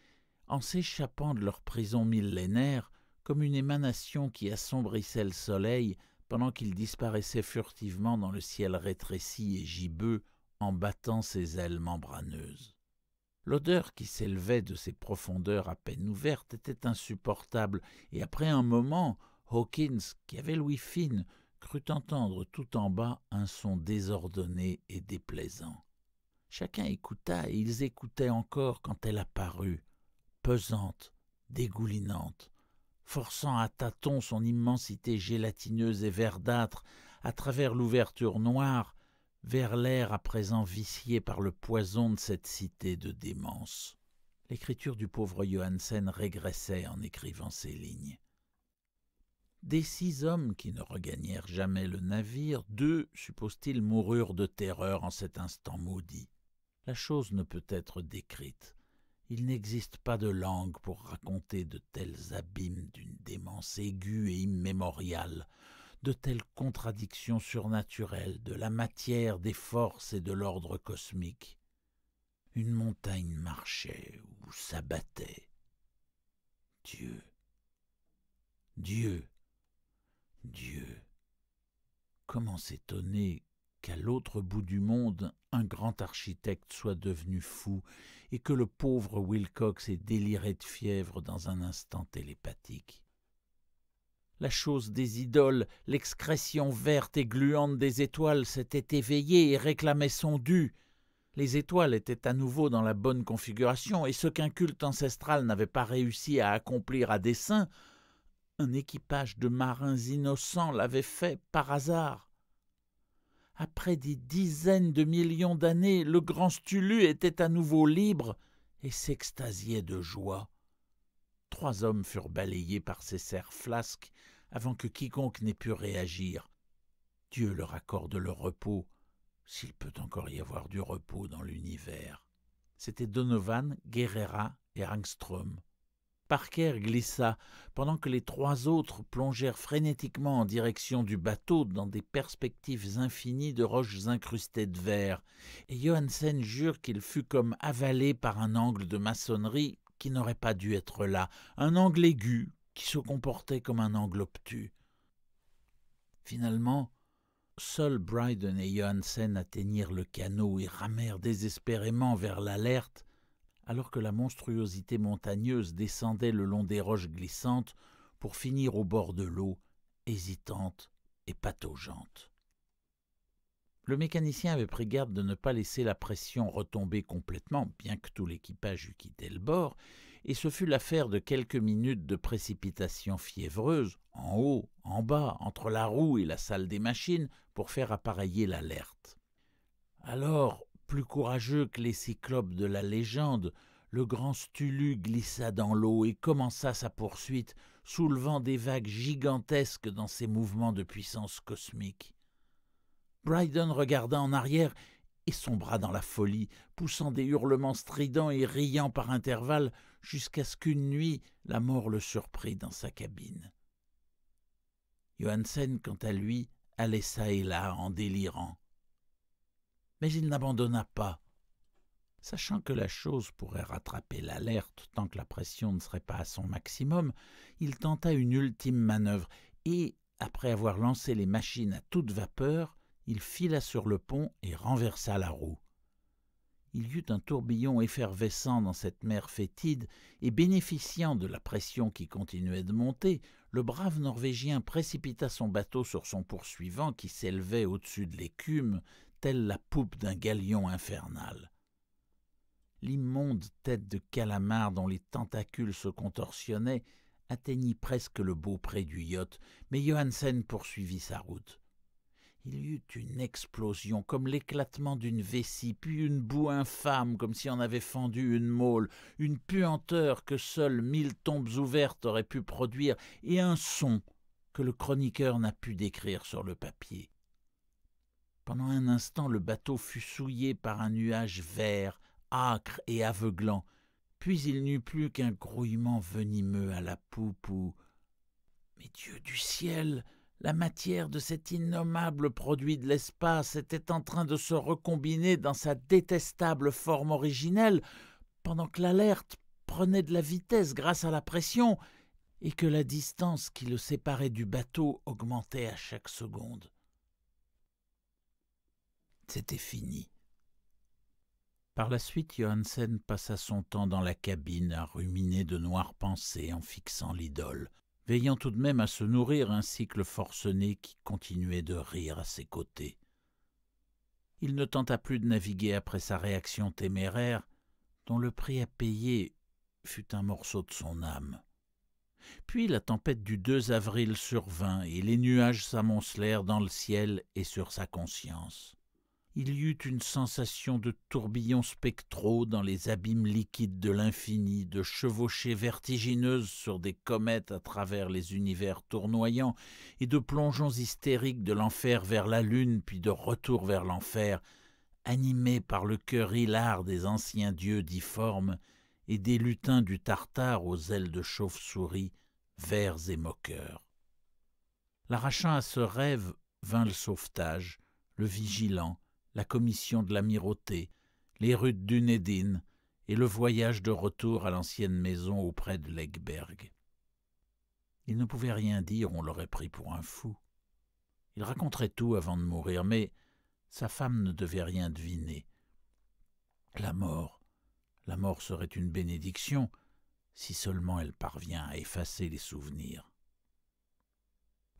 en s'échappant de leur prison millénaire comme une émanation qui assombrissait le soleil pendant qu'il disparaissait furtivement dans le ciel rétréci et gibbeux en battant ses ailes membraneuses. L'odeur qui s'élevait de ces profondeurs à peine ouvertes était insupportable, et après un moment, Hawkins, qui avait l'ouïe fine, crut entendre tout en bas un son désordonné et déplaisant. Chacun écouta, et ils écoutaient encore quand elle apparut, pesante, dégoulinante, forçant à tâtons son immensité gélatineuse et verdâtre à travers l'ouverture noire, vers l'air à présent vicié par le poison de cette cité de démence. L'écriture du pauvre Johansen régressait en écrivant ces lignes. Des 6 hommes qui ne regagnèrent jamais le navire, 2, suppose-t-il, moururent de terreur en cet instant maudit. La chose ne peut être décrite. Il n'existe pas de langue pour raconter de tels abîmes d'une démence aiguë et immémoriale, de telles contradictions surnaturelles de la matière, des forces et de l'ordre cosmique. Une montagne marchait ou s'abattait. Dieu, Dieu, Dieu. Comment s'étonner qu'à l'autre bout du monde, un grand architecte soit devenu fou et que le pauvre Wilcox ait déliré de fièvre dans un instant télépathique. La chose des idoles, l'excrétion verte et gluante des étoiles s'était éveillée et réclamait son dû. Les étoiles étaient à nouveau dans la bonne configuration, et ce qu'un culte ancestral n'avait pas réussi à accomplir à dessein, un équipage de marins innocents l'avait fait par hasard. Après des dizaines de millions d'années, le grand Stulu était à nouveau libre et s'extasiait de joie. 3 hommes furent balayés par ces cerfs flasques avant que quiconque n'ait pu réagir. Dieu leur accorde le repos, s'il peut encore y avoir du repos dans l'univers. C'étaient Donovan, Guerrera et Angstrom. Parker glissa, pendant que les 3 autres plongèrent frénétiquement en direction du bateau dans des perspectives infinies de roches incrustées de verre, et Johansen jure qu'il fut comme avalé par un angle de maçonnerie qui n'aurait pas dû être là, un angle aigu qui se comportait comme un angle obtus. Finalement, seuls Bryden et Johansen atteignirent le canot et ramèrent désespérément vers l'Alert, alors que la monstruosité montagneuse descendait le long des roches glissantes pour finir au bord de l'eau, hésitante et pataugeante. Le mécanicien avait pris garde de ne pas laisser la pression retomber complètement, bien que tout l'équipage eût quitté le bord, et ce fut l'affaire de quelques minutes de précipitation fiévreuse, en haut, en bas, entre la roue et la salle des machines, pour faire appareiller l'Alert. Alors, plus courageux que les cyclopes de la légende, le grand Stulu glissa dans l'eau et commença sa poursuite, soulevant des vagues gigantesques dans ses mouvements de puissance cosmique. Bryden regarda en arrière et sombra dans la folie, poussant des hurlements stridents et riant par intervalles, jusqu'à ce qu'une nuit, la mort le surprit dans sa cabine. Johansen, quant à lui, allait çà et là en délirant. Mais il n'abandonna pas. Sachant que la chose pourrait rattraper l'Alert tant que la pression ne serait pas à son maximum, il tenta une ultime manœuvre et, après avoir lancé les machines à toute vapeur, il fila sur le pont et renversa la roue. Il y eut un tourbillon effervescent dans cette mer fétide, et bénéficiant de la pression qui continuait de monter, le brave Norvégien précipita son bateau sur son poursuivant qui s'élevait au-dessus de l'écume, telle la poupe d'un galion infernal. L'immonde tête de calamar dont les tentacules se contorsionnaient atteignit presque le beaupré du yacht, mais Johansen poursuivit sa route. Il y eut une explosion, comme l'éclatement d'une vessie, puis une boue infâme, comme si on avait fendu une mole, une puanteur que seules 1000 tombes ouvertes auraient pu produire, et un son que le chroniqueur n'a pu décrire sur le papier. Pendant un instant, le bateau fut souillé par un nuage vert, âcre et aveuglant, puis il n'eut plus qu'un grouillement venimeux à la poupe où... Mais Dieu du ciel! La matière de cet innommable produit de l'espace était en train de se recombiner dans sa détestable forme originelle, pendant que l'Alert, prenait de la vitesse grâce à la pression et que la distance qui le séparait du bateau augmentait à chaque seconde. C'était fini. Par la suite, Johansen passa son temps dans la cabine à ruminer de noires pensées en fixant l'idole, veillant tout de même à se nourrir ainsi que le forcené qui continuait de rire à ses côtés. Il ne tenta plus de naviguer après sa réaction téméraire, dont le prix à payer fut un morceau de son âme. Puis la tempête du 2 avril survint et les nuages s'amoncelèrent dans le ciel et sur sa conscience. Il y eut une sensation de tourbillons spectraux dans les abîmes liquides de l'infini, de chevauchées vertigineuses sur des comètes à travers les univers tournoyants et de plongeons hystériques de l'enfer vers la lune puis de retour vers l'enfer, animés par le cœur hilar des anciens dieux difformes et des lutins du Tartare aux ailes de chauve-souris, verts et moqueurs. L'arrachant à ce rêve vint le sauvetage, le vigilant, la commission de l'amirauté, les rudes d'Unedin et le voyage de retour à l'ancienne maison auprès de Legberg. Il ne pouvait rien dire, on l'aurait pris pour un fou. Il raconterait tout avant de mourir, mais sa femme ne devait rien deviner. La mort serait une bénédiction, si seulement elle parvient à effacer les souvenirs.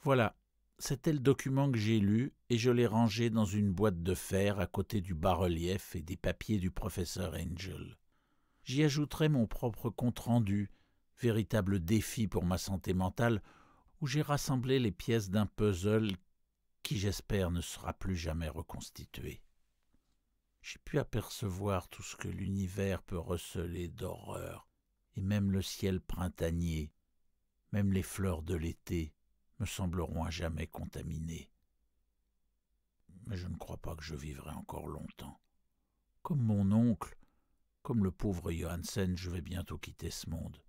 Voilà. C'était le document que j'ai lu et je l'ai rangé dans une boîte de fer à côté du bas-relief et des papiers du professeur Angel. J'y ajouterai mon propre compte-rendu, véritable défi pour ma santé mentale, où j'ai rassemblé les pièces d'un puzzle qui, j'espère, ne sera plus jamais reconstitué. J'ai pu apercevoir tout ce que l'univers peut receler d'horreur, et même le ciel printanier, même les fleurs de l'été, me sembleront à jamais contaminées. Mais je ne crois pas que je vivrai encore longtemps. Comme mon oncle, comme le pauvre Johansen, je vais bientôt quitter ce monde.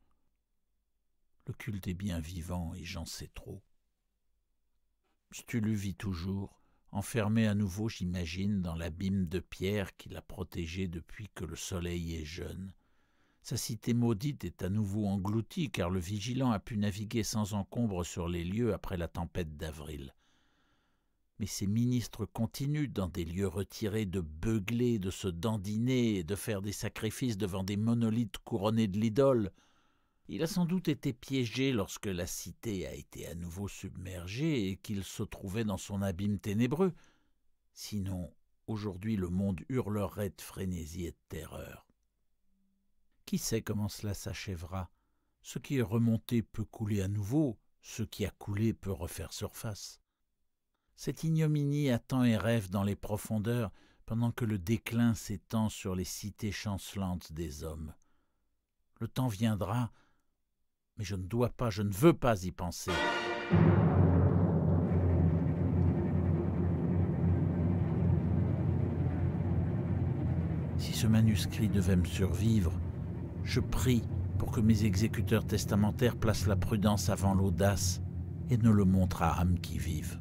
Le culte est bien vivant et j'en sais trop. Stulu vit toujours, enfermé à nouveau, j'imagine, dans l'abîme de pierre qui l'a protégé depuis que le soleil est jeune. Sa cité maudite est à nouveau engloutie car le vigilant a pu naviguer sans encombre sur les lieux après la tempête d'avril. Mais ses ministres continuent, dans des lieux retirés, de beugler, de se dandiner et de faire des sacrifices devant des monolithes couronnés de l'idole. Il a sans doute été piégé lorsque la cité a été à nouveau submergée et qu'il se trouvait dans son abîme ténébreux. Sinon, aujourd'hui le monde hurlerait de frénésie et de terreur. Qui sait comment cela s'achèvera? Ce qui est remonté peut couler à nouveau, ce qui a coulé peut refaire surface. Cette ignominie attend et rêve dans les profondeurs, pendant que le déclin s'étend sur les cités chancelantes des hommes. Le temps viendra, mais je ne veux pas y penser. Si ce manuscrit devait me survivre, je prie pour que mes exécuteurs testamentaires placent la prudence avant l'audace et ne le montrent à âme qui vive.